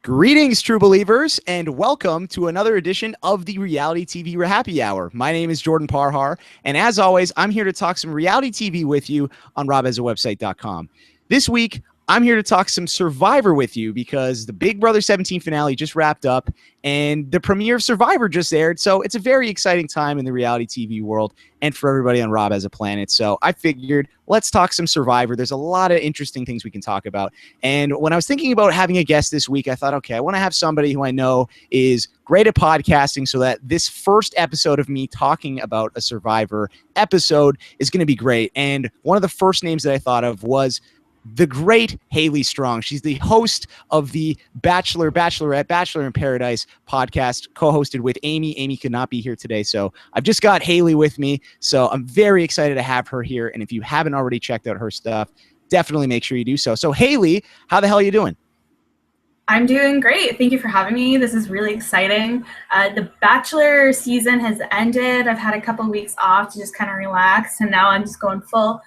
Greetings, true believers, and welcome to another edition of the Reality TV Happy Hour. My name is Jordan Parhar, and as always, I'm here to talk some reality TV with you on RHAPasawebsite.com. This week, I'm here to talk some Survivor with you because the Big Brother 17 finale just wrapped up and the premiere of Survivor just aired. So it's a very exciting time in the reality TV world and for everybody on Rob as a Planet. So I figured let's talk some Survivor. There's a lot of interesting things we can talk about. And when I was thinking about having a guest this week, I thought, okay, I want to have somebody who I know is great at podcasting so that this first episode of me talking about a Survivor episode is going to be great. And one of the first names that I thought of was the great Haley Strong. She's the host of the Bachelor, Bachelorette, Bachelor in Paradise podcast, co-hosted with Amy. Amy could not be here today, so I've just got Haley with me. So I'm very excited to have her here. And if you haven't already checked out her stuff, definitely make sure you do so. So Haley, how the hell are you doing? I'm doing great. Thank you for having me. This is really exciting. The Bachelor season has ended. I've had a couple of weeks off to just kind of relax, and now I'm just going full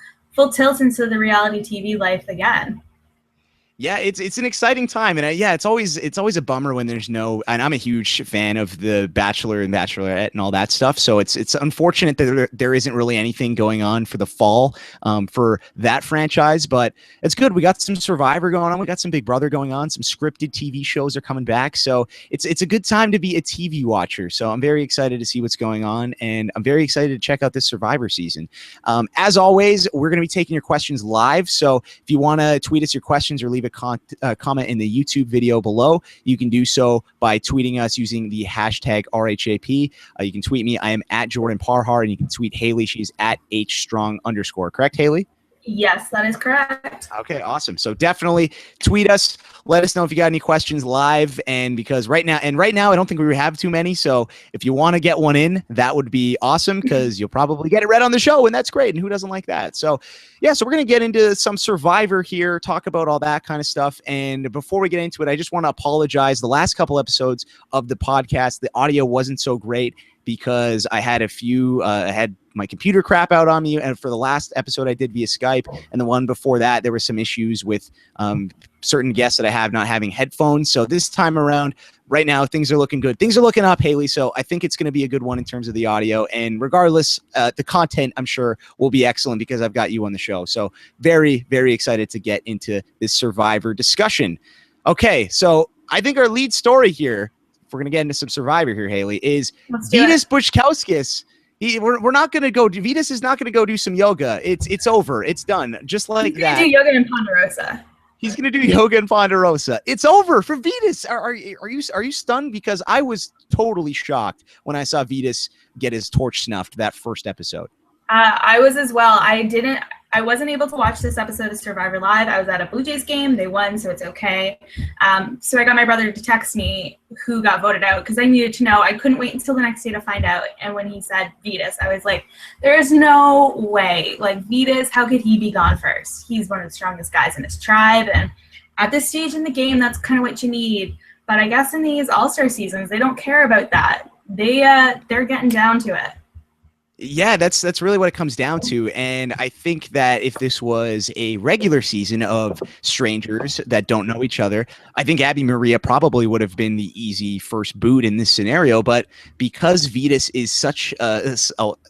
tilt into the reality TV life again. Yeah, it's an exciting time, and it's always a bummer when there's no. And I'm a huge fan of the Bachelor and Bachelorette and all that stuff. So it's unfortunate that there isn't really anything going on for the fall for that franchise. But it's good. We got some Survivor going on. We got some Big Brother going on. Some scripted TV shows are coming back. So it's a good time to be a TV watcher. So I'm very excited to see what's going on, and I'm very excited to check out this Survivor season. As always, we're going to be taking your questions live. So if you want to tweet us your questions or leave a comment in the YouTube video below, you can do so by tweeting us using the hashtag RHAP. You can tweet me. I am at Jordan Parhar, and you can tweet Haley. She's at _. Correct, Haley? Yes, that is correct. Okay, awesome. So definitely tweet us. Let us know if you got any questions live. And because right now, I don't think we have too many. So if you want to get one in, that would be awesome because you'll probably get it read on the show, and that's great. And who doesn't like that? So yeah, so we're going to get into some Survivor here, talk about all that kind of stuff. And before we get into it, I just want to apologize. The last couple episodes of the podcast, the audio wasn't so great because I had I had my computer crap out on me, and for the last episode I did via Skype, and the one before that there were some issues with certain guests that I have not having headphones. So this time around, right now, things are looking good. Things are looking up, Haley. So I think it's going to be a good one in terms of the audio. And regardless, the content, I'm sure, will be excellent because I've got you on the show. So very, very excited to get into this Survivor discussion. Okay, so I think our lead story here, if we're going to get into some Survivor here, Haley, is Vitas Bushkowskis. We're not going to go. Vitas is not going to go do some yoga. It's over. It's done. Just like that. He's going to do yoga in Ponderosa. He's going to do yoga in Ponderosa. It's over for Vitas. Are you stunned? Because I was totally shocked when I saw Vitas get his torch snuffed that first episode. I was as well. I wasn't able to watch this episode of Survivor Live. I was at a Blue Jays game. They won, so it's okay. So I got my brother to text me who got voted out because I needed to know. I couldn't wait until the next day to find out. And when he said Vitas, I was like, there's no way. Like, Vitas, how could he be gone first? He's one of the strongest guys in his tribe. And at this stage in the game, that's kind of what you need. But I guess in these All-Star seasons, they don't care about that. They're getting down to it. Yeah, that's really what it comes down to. And I think that if this was a regular season of strangers that don't know each other, I think Abby Maria probably would have been the easy first boot in this scenario. But because Vitas is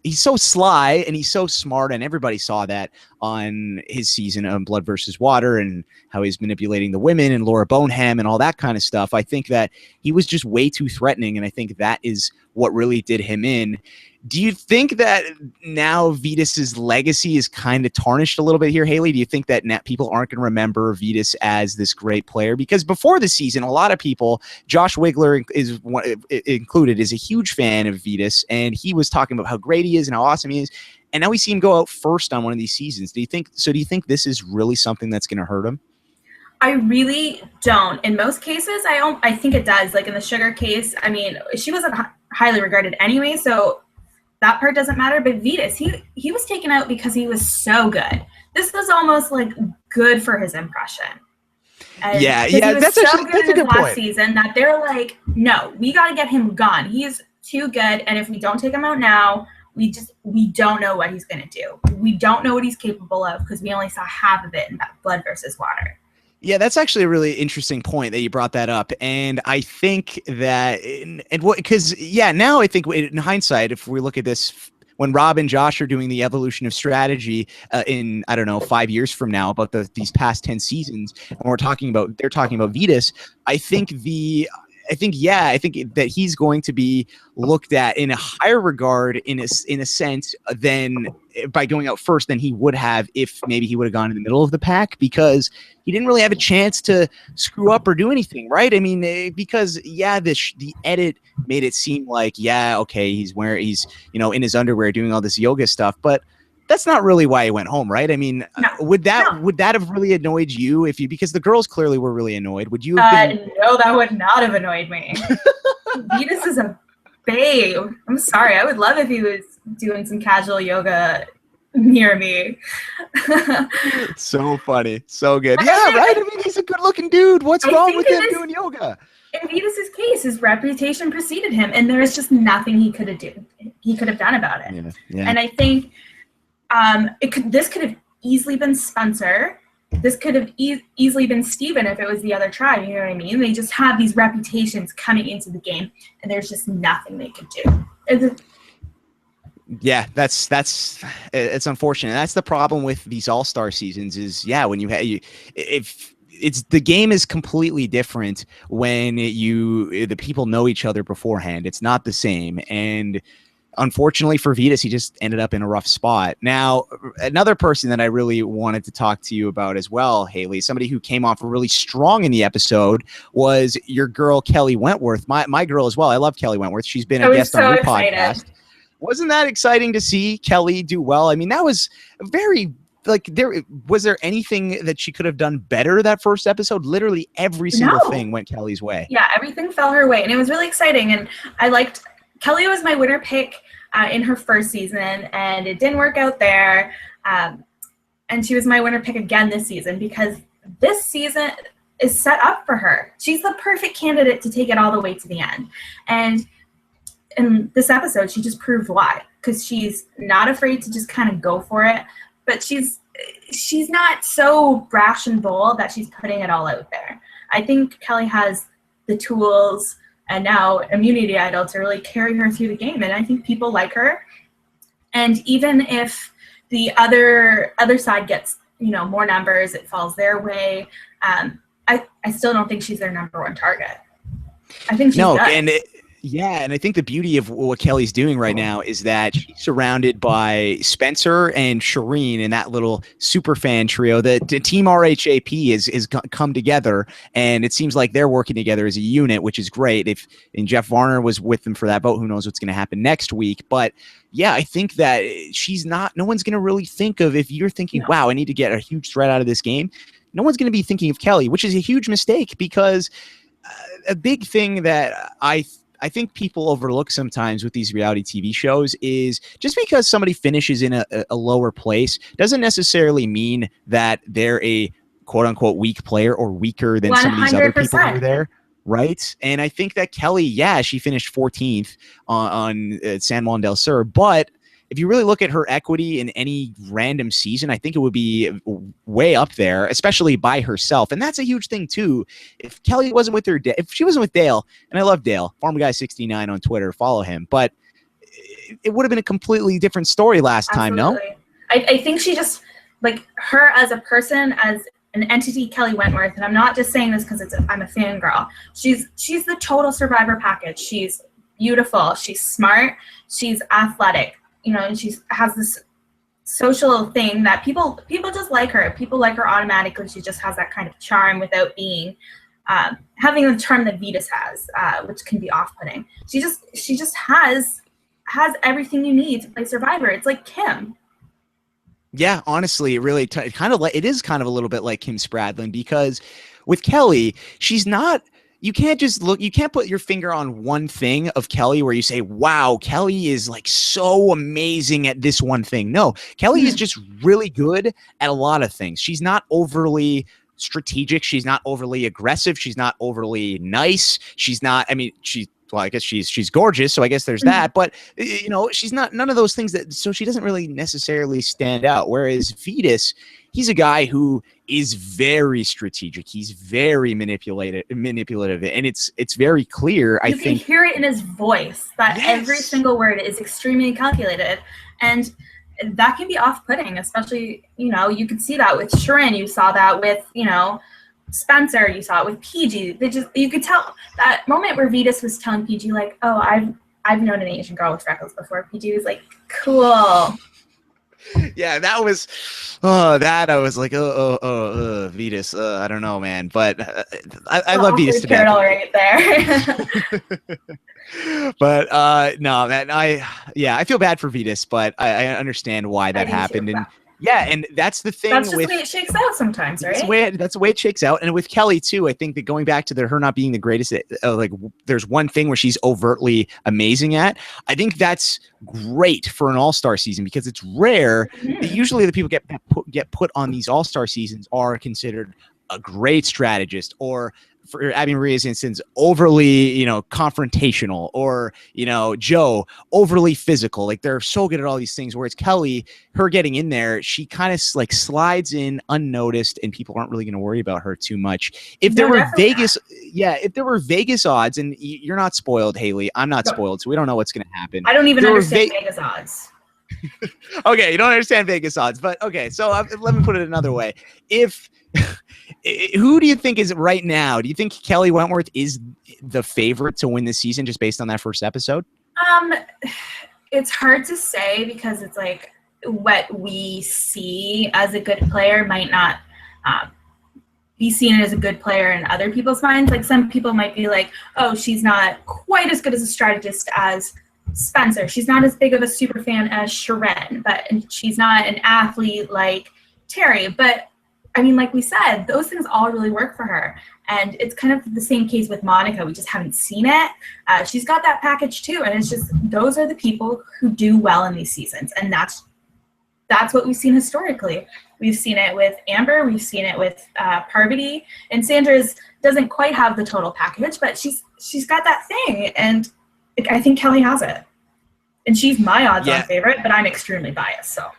he's so sly and he's so smart, and everybody saw that on his season of Blood versus Water and how he's manipulating the women and Laura Boneham and all that kind of stuff, I think that he was just way too threatening. And I think that is what really did him in. Do you think that now Vitas's legacy is kind of tarnished a little bit here, Haley? Do you think that people aren't going to remember Vitas as this great player? Because before the season, a lot of people, Josh Wigler is included, is a huge fan of Vitas, and he was talking about how great he is and how awesome he is. And now we see him go out first on one of these seasons. Do you think this is really something that's going to hurt him? I really don't. In most cases, I think it does. Like in the Sugar case, I mean, she wasn't highly regarded anyway, so that part doesn't matter. But Vitas, he was taken out because he was so good. This was almost like good for his impression. And yeah, that's a good point. Season that they're like, no, we got to get him gone. He's too good, and if we don't take him out now, we don't know what he's going to do. We don't know what he's capable of because we only saw half of it in Blood versus Water. Yeah, that's actually a really interesting point that you brought that up. And I think that, and what, because, yeah, now I think in hindsight, if we look at this, when Rob and Josh are doing the evolution of strategy in, I don't know, 5 years from now about these past 10 seasons, and they're talking about Vetus, I think I think that he's going to be looked at in a higher regard in a sense than by going out first than he would have if maybe he would have gone in the middle of the pack, because he didn't really have a chance to screw up or do anything, right? I mean, because the edit made it seem like, okay, he's in his underwear doing all this yoga stuff, but that's not really why he went home, right? I mean, No. would that have really annoyed you because the girls clearly were really annoyed? Would you have been? No, that would not have annoyed me. Venus is a babe. I'm sorry. I would love if he was doing some casual yoga near me. So funny. So good. Yeah, right? I mean, he's a good-looking dude. What's wrong with him doing yoga? In Venus's case, his reputation preceded him, and there's just nothing he could have done about it. Yeah. And I think this could have easily been Spencer. This could have easily been Steven if it was the other tribe, you know what I mean? They just have these reputations coming into the game, and there's just nothing they could do. Yeah, it's unfortunate. That's the problem with these all-star seasons is, when the game is completely different when the people know each other beforehand. It's not the same. And unfortunately for Vetus, he just ended up in a rough spot. Now, another person that I really wanted to talk to you about as well, Haley, somebody who came off really strong in the episode, was your girl, Kelly Wentworth. My girl as well. I love Kelly Wentworth. She's been a guest on your podcast. Wasn't that exciting to see Kelly do well? I mean, that was very... was there anything that she could have done better that first episode? Literally every single thing went Kelly's way. Yeah, everything fell her way, and it was really exciting. And Kelly was my winner pick in her first season, and it didn't work out there. And she was my winner pick again this season because this season is set up for her. She's the perfect candidate to take it all the way to the end. And in this episode, she just proved why, because she's not afraid to just kind of go for it. But she's not so brash and bold that she's putting it all out there. I think Kelly has the tools and now Immunity Idol to really carry her through the game, and I think people like her. And even if the other side gets more numbers, it falls their way. I still don't think she's their number one target. I think she's and I think the beauty of what Kelly's doing right now is that she's surrounded by Spencer and Shireen and that little super fan trio. The Team RHAP is come together, and it seems like they're working together as a unit, which is great. And Jeff Varner was with them for that vote. Who knows what's going to happen next week? But yeah, I think that no one's going to really think of, if you're thinking, wow, I need to get a huge threat out of this game, no one's going to be thinking of Kelly, which is a huge mistake, because a big thing that I think people overlook sometimes with these reality TV shows is just because somebody finishes in a lower place doesn't necessarily mean that they're a quote unquote weak player or weaker than 100%. Some of these other people who are there. Right. And I think that Kelly, she finished 14th on San Juan del Sur, but if you really look at her equity in any random season, I think it would be way up there, especially by herself. And that's a huge thing, too. If Kelly wasn't with if she wasn't with Dale, and I love Dale, FarmGuy69 on Twitter, follow him, but it would have been a completely different story last time, no? I think she just, her as a person, as an entity, Kelly Wentworth, and I'm not just saying this because I'm a fangirl. She's the total Survivor package. She's beautiful. She's smart. She's athletic. And she has this social thing that people just like her. People like her automatically. She just has that kind of charm without being having the charm that Vetus has, which can be off-putting. She just has everything you need to play Survivor. It's like Kim. Yeah, honestly, it really it is kind of a little bit like Kim Spradlin, because with Kelly, she's not. You can't just look, you can't put your finger on one thing of Kelly where you say, wow, Kelly is so amazing at this one thing. No, Kelly is just really good at a lot of things. She's not overly strategic. She's not overly aggressive. She's not overly nice. She's not, she well, I guess she's gorgeous, so I guess there's that. But you know, she's not none of those things that. So she doesn't really necessarily stand out. Whereas Vetus, he's a guy who is very strategic. He's very manipulative, and it's very clear. I think you can hear it in his voice that every single word is extremely calculated, and that can be off-putting. Especially, you know, you could see that with Sharon. You saw that with, you know, Spencer, you saw it with PG. You could tell that moment where Vetus was telling PG, like, oh, I've known an Asian girl with freckles before. PG was like, cool. Yeah, that was that I was like, Vetus, I don't know, man, but I love Vetus to death. Right there. But no, man, I feel bad for Vetus, but I understand why that happened. And yeah, and that's the thing. That's just the way it shakes out sometimes, right? That's the way it shakes out. And with Kelly too, I think that going back to her not being the greatest, like there's one thing where she's overtly amazing at. I think that's great for an all-star season because it's rare. Usually the people get put on these all-star seasons are considered a great strategist, or for Abby Maria's instance, overly, you know, confrontational, or, you know, Joe, overly physical. Like they're so good at all these things. Whereas Kelly, her getting in there, she kind of like slides in unnoticed, and people aren't really going to worry about her too much. If there were Vegas odds, and you're not spoiled, Haley, I'm not spoiled, so we don't know what's going to happen. I don't even understand Vegas odds. Okay, you don't understand Vegas odds, but okay. So let me put it another way. Who do you think is right now? Do you think Kelly Wentworth is the favorite to win this season just based on that first episode? It's hard to say because it's like what we see as a good player might not be seen as a good player in other people's minds. Like some people might be like, oh, she's not quite as good as a strategist as Spencer. She's not as big of a super fan as Sharon, but she's not an athlete like Terry. But I mean, like we said, those things all really work for her. And it's kind of the same case with Monica. We just haven't seen it. She's got that package too. And it's just, those are the people who do well in these seasons. And that's what we've seen historically. We've seen it with Amber. We've seen it with Parvati. And Sandra's doesn't quite have the total package, but she's got that thing. And I think Kelly has it. And she's my odds-on favorite, but I'm extremely biased, so.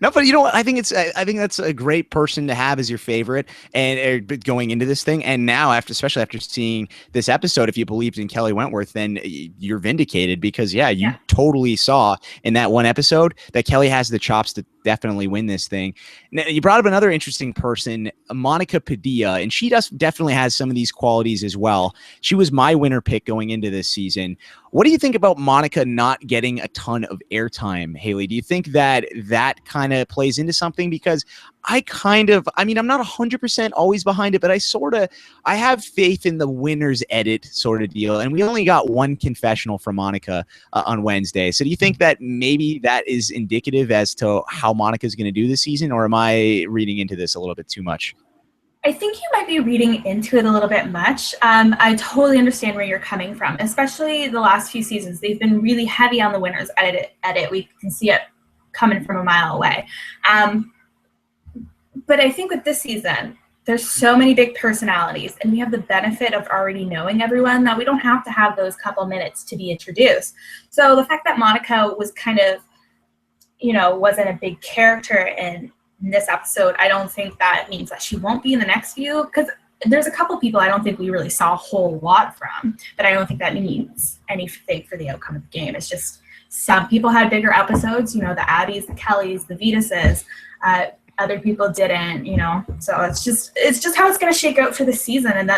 No, but you know what? I think that's a great person to have as your favorite, and going into this thing. And now, especially after seeing this episode, if you believed in Kelly Wentworth, then you're vindicated because you totally saw in that one episode that Kelly has the chops to definitely win this thing. Now, you brought up another interesting person, Monica Padilla, and she definitely has some of these qualities as well. She was my winner pick going into this season. What do you think about Monica not getting a ton of airtime, Haley? Do you think that kind of plays into something? Because I'm not 100% always behind it, but I have faith in the winner's edit sort of deal. And we only got one confessional from Monica on Wednesday. So do you think that maybe that is indicative as to how Monica's going to do this season, or am I reading into this a little bit too much? I think you might be reading into it a little bit much. I totally understand where you're coming from, especially the last few seasons. They've been really heavy on the winner's edit. We can see it coming from a mile away. But I think with this season, there's so many big personalities, and we have the benefit of already knowing everyone that we don't have to have those couple minutes to be introduced. So the fact that Monica was kind of, wasn't a big character in this episode, I don't think that means that she won't be in the next few, because there's a couple people I don't think we really saw a whole lot from, but I don't think that means anything for the outcome of the game. It's just some people had bigger episodes, the Abbys, the Kellys, the Vetuses, other people didn't, so it's just how it's going to shake out for the season. And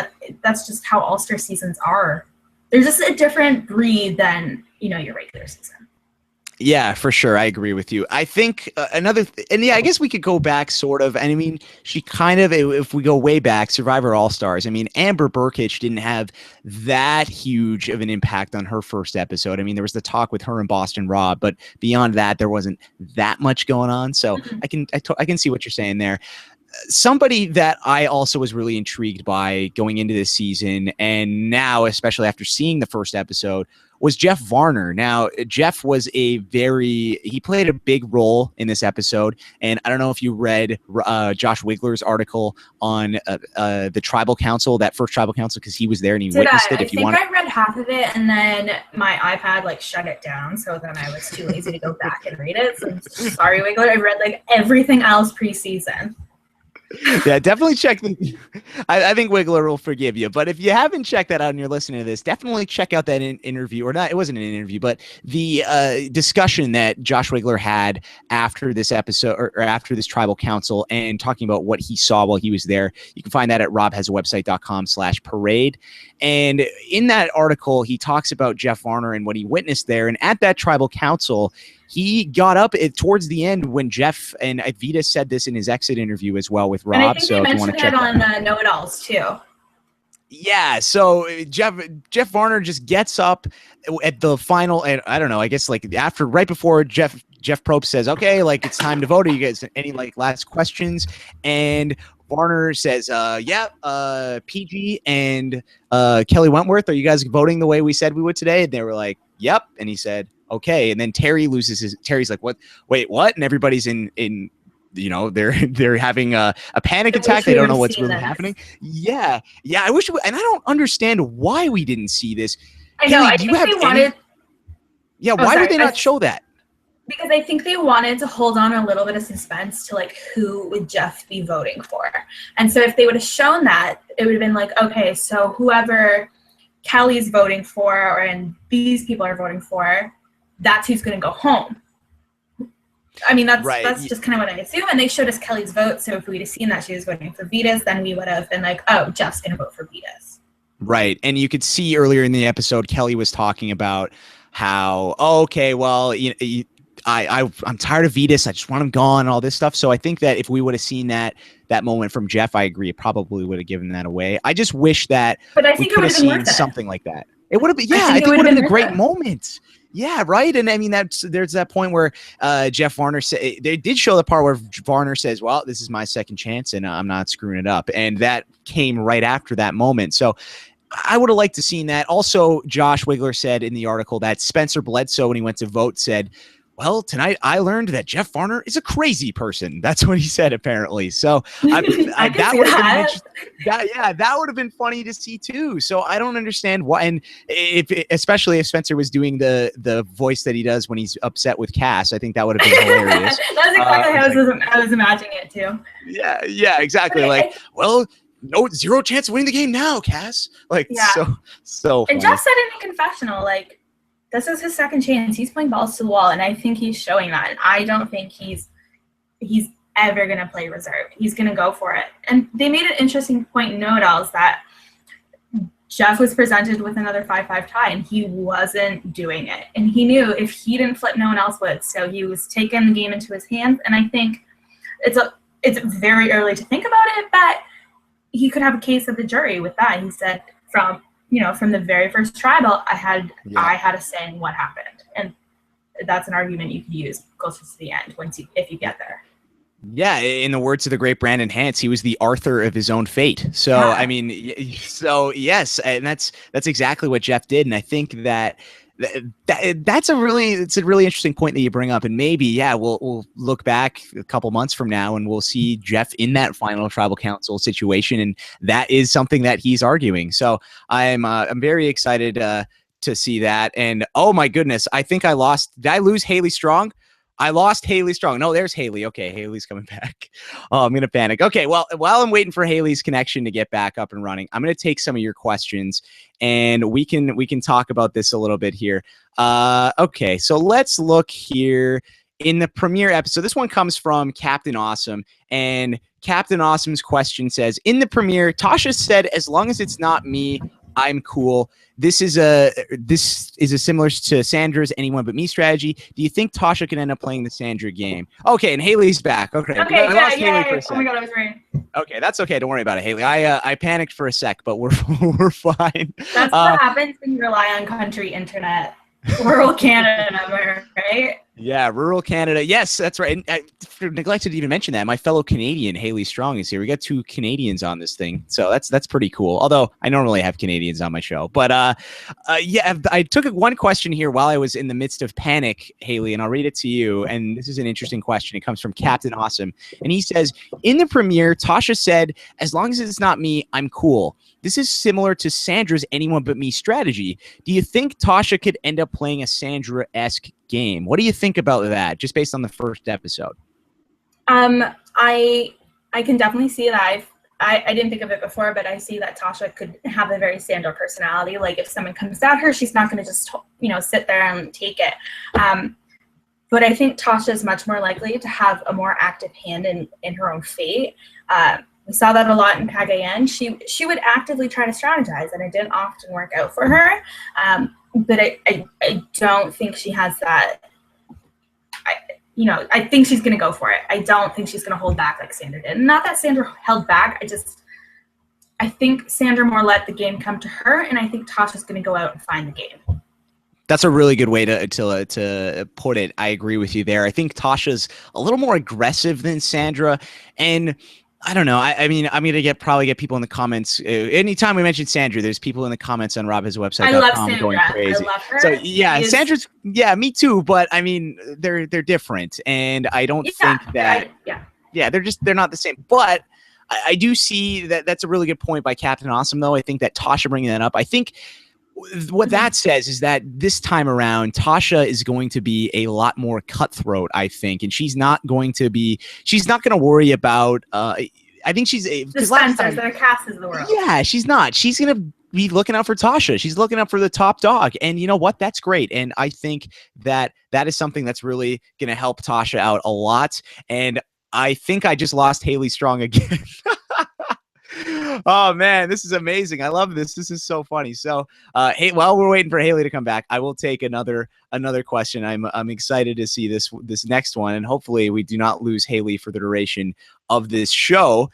that's just how all-star seasons are. They're just a different breed than, your regular season. Yeah, for sure. I agree with you. I think I guess we could go back sort of. And I mean, she kind of, if we go way back, Survivor All-Stars, I mean, Amber Burkich didn't have that huge of an impact on her first episode. I mean, there was the talk with her and Boston Rob, but beyond that, there wasn't that much going on. So I can see what you're saying there. Somebody that I also was really intrigued by going into this season, and now, especially after seeing the first episode, was Jeff Varner. Now, Jeff was he played a big role in this episode. And I don't know if you read Josh Wigler's article on the tribal council, that first tribal council, because he was there and he witnessed it. I think I read half of it and then my iPad like shut it down. So then I was too lazy to go back and read it. So I'm sorry, Wigler. I read like everything else preseason. Yeah, definitely check I think Wigler will forgive you, but if you haven't checked that out and you're listening to this, definitely check out that interview, or not, it wasn't an interview, but the discussion that Josh Wigler had after this episode, or after this tribal council, and talking about what he saw while he was there. You can find that at robhasawebsite.com/parade. And in that article, he talks about Jeff Varner and what he witnessed there. And at that tribal council, he got up towards the end when Jeff, and Vita said this in his exit interview as well with Rob. And I think so if you want to check on Know It Alls too. Yeah, so Jeff Varner just gets up at the final, and I don't know, I guess like right before Jeff Probst says, okay, like it's time to vote. Are you guys any like last questions? And Varner says, PG and Kelly Wentworth, are you guys voting the way we said we would today? And they were like, yep. And he said, okay. And then Terry's like, what? Wait, what? And everybody's in they're having a panic attack. They don't know what's really happening. Yeah. I wish, and I don't understand why we didn't see this. I know. I think they wanted. Yeah. Why would they not show that? Because I think they wanted to hold on a little bit of suspense to like who would Jeff be voting for. And so if they would have shown that, it would have been like, okay, so whoever Kelly's voting for and these people are voting for, that's who's going to go home. I mean, that's just kind of what I assume. And they showed us Kelly's vote. So if we'd have seen that she was voting for Vitas, then we would have been like, oh, Jeff's going to vote for Vitas. Right. And you could see earlier in the episode, Kelly was talking about how, I'm tired of Vitas. I just want him gone and all this stuff. So I think that if we would have seen that moment from Jeff, I agree, it probably would have given that away. I just wish that we could have seen something like that. It would have been, I think it would have been a great moment. Yeah, right. And I mean, there's that point where Jeff Varner said, they did show the part where Varner says, well, this is my second chance and I'm not screwing it up. And that came right after that moment. So I would have liked to seen that. Also, Josh Wigler said in the article that Spencer Bledsoe, when he went to vote, said, well, tonight I learned that Jeff Varner is a crazy person. That's what he said, apparently. So that would have been funny to see too. So I don't understand why, and especially if Spencer was doing the voice that he does when he's upset with Cass, I think that would have been hilarious. That's exactly how I was imagining it too. Yeah, exactly. No, zero chance of winning the game now, Cass. So. And Jeff said in the confessional, like, this is his second chance. He's playing balls to the wall, and I think he's showing that. And I don't think he's ever going to play reserve. He's going to go for it. And they made an interesting point in Know It Alls that Jeff was presented with another 5-5 tie, and he wasn't doing it. And he knew if he didn't flip, no one else would. So he was taking the game into his hands. And I think it's very early to think about it, but he could have a case of the jury with that. He said from the very first tribal, I had a say in what happened. And that's an argument you could use closer to the end if you get there. Yeah, in the words of the great Brandon Hance, he was the Arthur of his own fate. So, yeah. I mean, yes, and that's exactly what Jeff did. And I think that's a really interesting point that you bring up. And maybe, we'll look back a couple months from now and we'll see Jeff in that final tribal council situation. And that is something that he's arguing. So I'm very excited to see that. And oh my goodness, I think I lost. Did I lose Haley Strong? I lost Haley Strong. No, there's Haley. Okay, Haley's coming back. Oh, I'm going to panic. Okay, well, while I'm waiting for Haley's connection to get back up and running, I'm going to take some of your questions, and we can talk about this a little bit here. Okay, so let's look here in the premiere episode. This one comes from Captain Awesome, and Captain Awesome's question says, in the premiere, Tasha said, as long as it's not me, I'm cool. This is a similar to Sandra's anyone but me strategy. Do you think Tasha can end up playing the Sandra game? Okay, and Haley's back. Okay, I lost Haley for a sec. Oh my God, I was right. Okay, that's okay. Don't worry about it, Haley. I panicked for a sec, but we're fine. That's what happens when you rely on country internet. Rural Canada number, right? Yeah, rural Canada. Yes, that's right. And I neglected to even mention that. My fellow Canadian, Haley Strong, is here. We got 2 Canadians on this thing. So that's pretty cool. Although I normally have Canadians on my show. But yeah, I took one question here while I was in the midst of panic, Haley, and I'll read it to you. And this is an interesting question. It comes from Captain Awesome. And he says, in the premiere, Tasha said, as long as it's not me, I'm cool. This is similar to Sandra's anyone but me strategy. Do you think Tasha could end up playing a Sandra-esque game? What do you think about that, just based on the first episode? I can definitely see that. I didn't think of it before, but I see that Tasha could have a very Sandra personality. Like if someone comes at her, she's not going to just sit there and take it. But I think Tasha is much more likely to have a more active hand in her own fate. We saw that a lot in Cagayan. She would actively try to strategize, and it didn't often work out for her. But I don't think she has that. I think she's going to go for it. I don't think she's going to hold back like Sandra did. Not that Sandra held back. I think Sandra more let the game come to her, and I think Tasha's going to go out and find the game. That's a really good way to put it. I agree with you there. I think Tasha's a little more aggressive than Sandra, and I don't know. I mean, I'm gonna probably get people in the comments. Anytime we mention Sandra, there's people in the comments on Rob's website. I love Sandra. Going crazy. I love her. So yeah, Sandra's me too. But I mean, they're different, and I don't think that. They're not the same. But I do see that that's a really good point by Captain Awesome, though. I think that Tasha bringing that up. I think what that says is that this time around, Tasha is going to be a lot more cutthroat, I think, and she's not going to worry about. I think she's because last time their cast is the world. Yeah, she's not. She's gonna be looking out for Tasha. She's looking out for the top dog, and you know what? That's great. And I think that is something that's really gonna help Tasha out a lot. And I think I just lost Haley Strong again. Oh man, this is amazing. I love this. This is so funny. So, hey, while we're waiting for Haley to come back, I will take another question. I'm excited to see this next one, and hopefully we do not lose Haley for the duration of this show.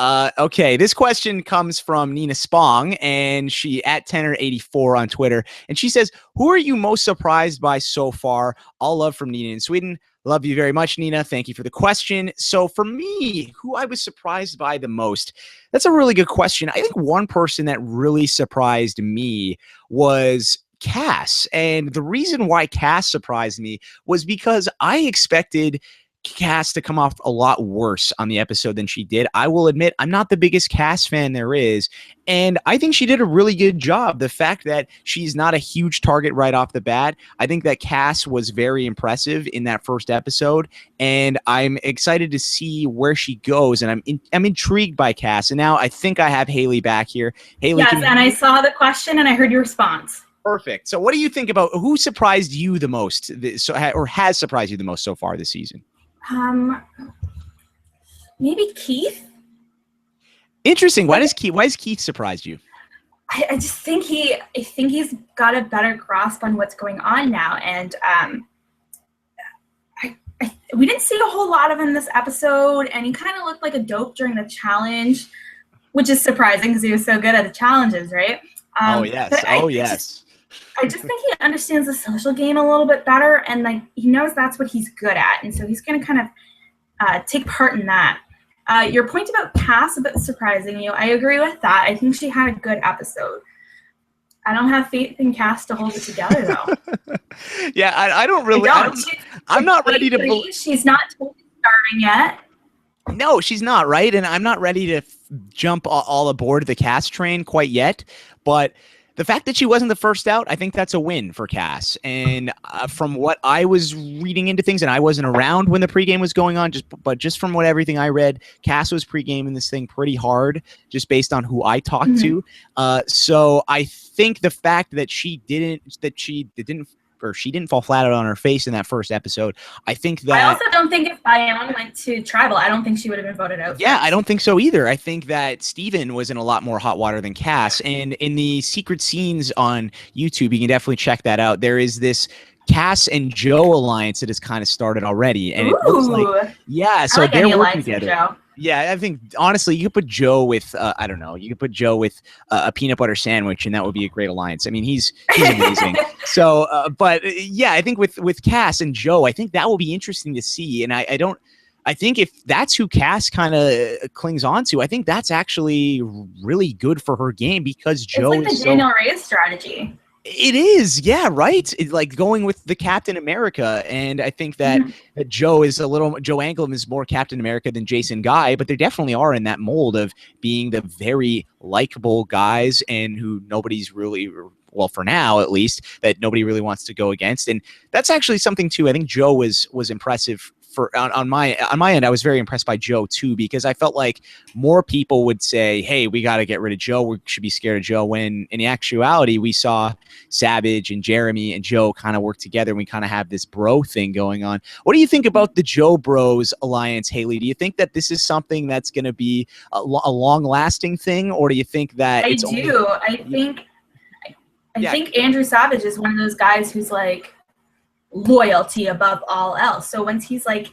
Okay, this question comes from Nina Spong, and she at Tenor84 on Twitter, and she says, "Who are you most surprised by so far?" All love from Nina in Sweden. Love you very much, Nina. Thank you for the question. So for me, who I was surprised by the most, that's a really good question. I think one person that really surprised me was Cass. And the reason why Cass surprised me was because I expected Cass to come off a lot worse on the episode than she did. I will admit I'm not the biggest Cass fan there is, and I think she did a really good job. The fact that she's not a huge target right off the bat, I think that Cass was very impressive in that first episode, and I'm excited to see where she goes, and I'm intrigued by Cass. And now I think I have Haley back here. Haley, yes, and I saw the question and I heard your response. Perfect. So what do you think about who surprised you the most, or has surprised you the most so far this season? Maybe Keith. Interesting. Why does Keith surprise you? I just think he's got a better grasp on what's going on now, and we didn't see a whole lot of him this episode, and he kind of looked like a dope during the challenge, which is surprising because he was so good at the challenges, right? Oh yes. I just think he understands the social game a little bit better, and like he knows that's what he's good at, and so he's going to kind of take part in that. Your point about Cass a bit surprising you. I agree with that. I think she had a good episode. I don't have faith in Cass to hold it together though. Yeah, I don't really. I'm not ready to believe she's not totally starving yet. No, she's not, right? And I'm not ready to jump all aboard the Cass train quite yet, but the fact that she wasn't the first out, I think that's a win for Cass. And from what I was reading into things, and I wasn't around when the pregame was going on, but just from everything I read, Cass was pregaming this thing pretty hard, just based on who I talked to. So I think the fact that she didn't fall flat out on her face in that first episode. I think that I also don't think if Bayonne went to Tribal, I don't think she would have been voted out. Yeah, I don't think so either. I think that Steven was in a lot more hot water than Cass. And in the secret scenes on YouTube, you can definitely check that out. There is this Cass and Joe alliance that has kind of started already. And it looks like, yeah, so they're working together. Yeah, I think honestly, you could put Joe with I don't know. You could put Joe with a peanut butter sandwich, and that would be a great alliance. I mean, he's amazing. So, but yeah, I think with Cass and Joe, I think that will be interesting to see. And I don't. I think if that's who Cass kind of clings on to, I think that's actually really good for her game because Joe it's like is the Daniel Reyes strategy. It is, yeah, right. Like going with the Captain America, and I think that, that Joe Anglim is more Captain America than Jason Guy, but they definitely are in that mold of being the very likable guys and who nobody's really, well, for now at least, that nobody really wants to go against, and that's actually something too. I think Joe was impressive. On my end, I was very impressed by Joe too, because I felt like more people would say, hey, we got to get rid of Joe, we should be scared of Joe, when in actuality we saw Savage and Jeremy and Joe kind of work together, and we kind of have this bro thing going on. What do you think about the Joe Bros alliance, Haley? Do you think that this is something that's going to be a long-lasting thing, or do you think that I think Andrew Savage is one of those guys who's like loyalty above all else. So once he's like,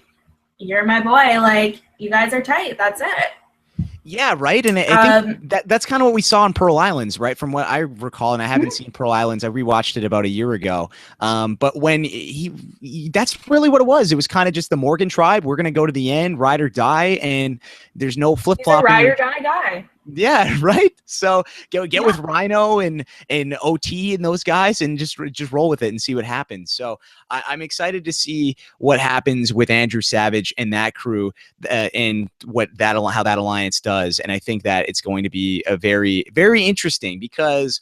you're my boy, like, you guys are tight, that's it. Yeah, right. And I think that's kind of what we saw in Pearl Islands, right? From what I recall, and I haven't seen Pearl Islands. I rewatched it about a year ago. But when he that's really what it was. It was kind of just the Morgan tribe. We're going to go to the end, ride or die, and there's no flip-flopping. He's a ride or die guy. Yeah, right. So get with Rhino and OT and those guys, and just roll with it and see what happens. So I'm excited to see what happens with Andrew Savage and that crew, and how that alliance does. And I think that it's going to be a very, very interesting, because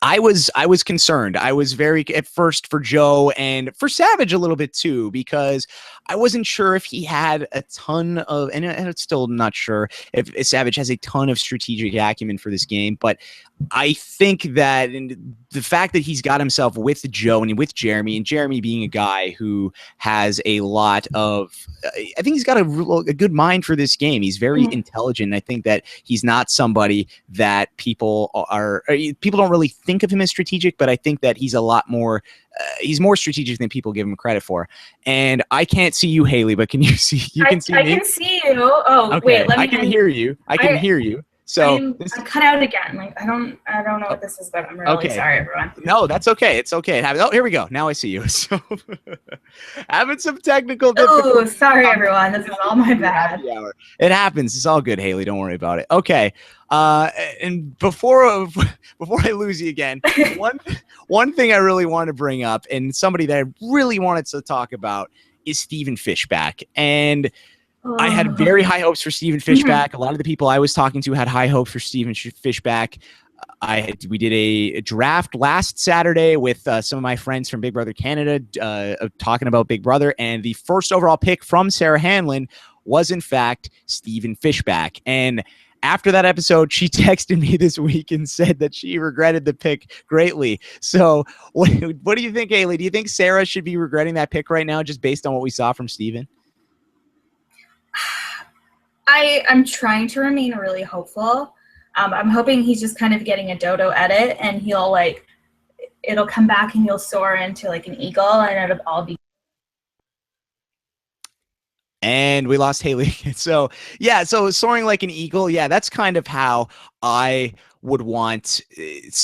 I was concerned. I was very at first for Joe and for Savage a little bit too, because I wasn't sure if he had a ton of, and I'm still not sure if Savage has a ton of strategic acumen for this game. But I think that the fact that he's got himself with Joe and with Jeremy, and Jeremy being a guy who has a lot of, I think he's got a good mind for this game. He's very intelligent. I think that he's not somebody that people don't really think of him as strategic, but I think that he's a lot more, he's more strategic than people give him credit for. And I can't see you, Haley, but can you see? You can see me. I can see you. Oh, okay. Wait. I can hear you. I can hear you. So I cut out again. Like I don't know what this is, but I'm really sorry, everyone. No, that's okay. It's okay. Oh, here we go. Now I see you. So having some technical difficulties. Oh, sorry, everyone. This is all my bad. It happens. It's all good, Haley. Don't worry about it. Okay. And before I lose you again, one thing I really want to bring up, and somebody that I really wanted to talk about, is Stephen Fishback. And I had very high hopes for Stephen Fishback. A lot of the people I was talking to had high hopes for Stephen Fishback. We did a draft last Saturday with some of my friends from Big Brother Canada, talking about Big Brother, and the first overall pick from Sarah Hanlon was in fact Stephen Fishback. And after that episode, she texted me this week and said that she regretted the pick greatly. So what do you think, Haley? Do you think Sarah should be regretting that pick right now, just based on what we saw from Stephen? I'm trying to remain really hopeful. I'm hoping he's just kind of getting a dodo edit, and it'll come back and he'll soar into like an eagle, and it'll all be. And we lost Haley. So yeah, so soaring like an eagle. Yeah, that's kind of how I would want.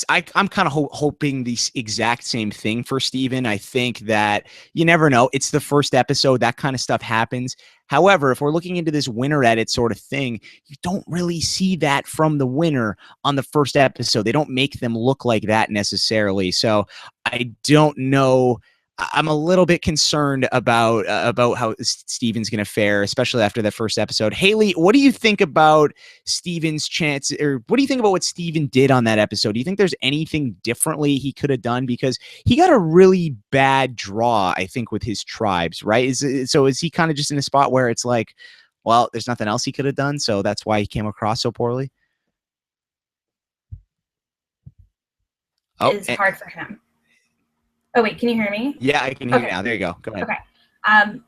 I'm kind of hoping the exact same thing for Steven. I think that you never know. It's the first episode. That kind of stuff happens. However, if we're looking into this winner edit sort of thing, you don't really see that from the winner on the first episode. They don't make them look like that necessarily. So I don't know. I'm a little bit concerned about how Steven's going to fare, especially after that first episode. Haley, what do you think about Steven's chance, or what do you think about what Steven did on that episode? Do you think there's anything differently he could have done? Because he got a really bad draw, I think, with his tribes, right? Is he kind of just in a spot where it's like, well, there's nothing else he could have done, so that's why he came across so poorly? It's hard for him. Oh, wait, can you hear me? Yeah, I can hear you now. There you go. Go ahead. Okay.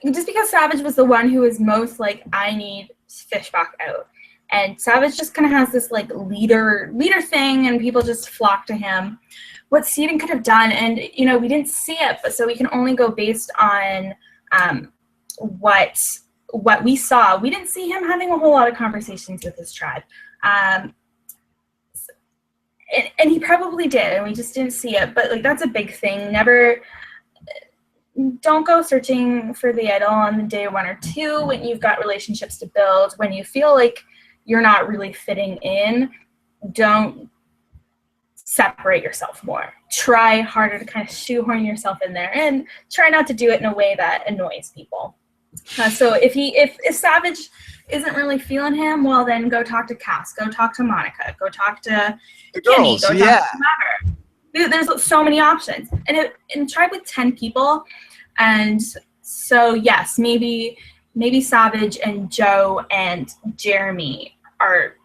Just because Savage was the one who was most like, I need Fishback out. And Savage just kind of has this like leader thing, and people just flock to him. What Steven could have done, and you know, we didn't see it, but so we can only go based on what what we saw, we didn't see him having a whole lot of conversations with his tribe. And he probably did, and we just didn't see it. But like, that's a big thing. Don't go searching for the idol on the day 1 or 2 when you've got relationships to build. When you feel like you're not really fitting in, don't separate yourself more. Try harder to kind of shoehorn yourself in there, and try not to do it in a way that annoys people. So if Savage isn't really feeling him, well, then go talk to Cass, go talk to Monica, go talk to the girls, Kimmy, go talk to whoever. There's so many options, and try with 10 people. And so yes, maybe Savage and Joe and Jeremy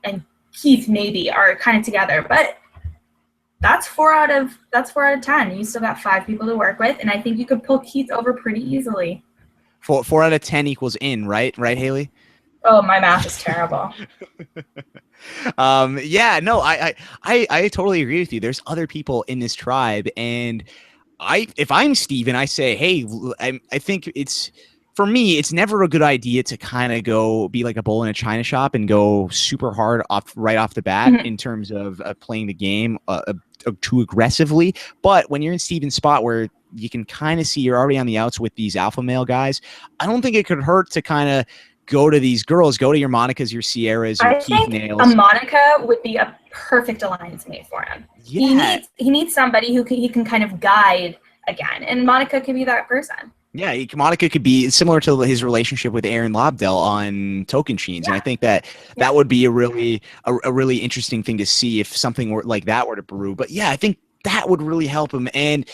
and Keith maybe are kind of together, but that's 4 out of 10. You still got 5 people to work with, and I think you could pull Keith over pretty easily. 4 out of 10 equals in, right, Haley? Oh, my math is terrible. Yeah, no, I totally agree with you. There's other people in this tribe, and if I'm Steven, I say, hey, I think for me, it's never a good idea to kind of go be like a bull in a china shop and go super hard right off the bat in terms of playing the game too aggressively. But when you're in Steven's spot where you can kind of see you're already on the outs with these alpha male guys, I don't think it could hurt to kind of go to these girls, go to your Monicas, your Sierras, your Keith Nails. A Monica would be a perfect alliance mate for him. Yeah. He needs somebody who he can kind of guide again, and Monica could be that person. Yeah, Monica could be similar to his relationship with Aaron Lobdell on Token Sheens, and I think that would be a really interesting thing to see if something like that were to brew. But yeah, I think that would really help him, and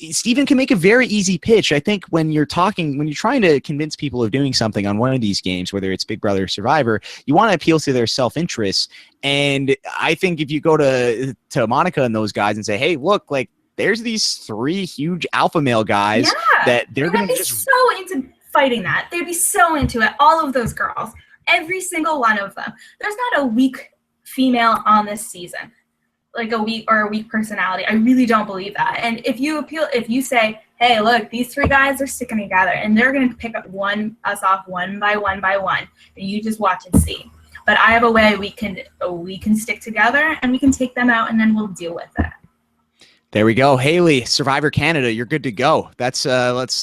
Steven can make a very easy pitch. I think when you're trying to convince people of doing something on one of these games, whether it's Big Brother or Survivor, you want to appeal to their self-interests. And I think if you go to Monica and those guys and say, hey, look, like, there's these 3 huge alpha male guys that they're going to be so into fighting that. They'd be so into it. All of those girls, every single one of them. There's not a weak female on this season, like a weak personality. I really don't believe that. And if you say, hey, look, these 3 guys are sticking together, and they're going to pick up us off one by one, and you just watch and see. But I have a way we can stick together, and we can take them out, and then we'll deal with it. There we go. Haley, Survivor Canada, you're good to go. That's let's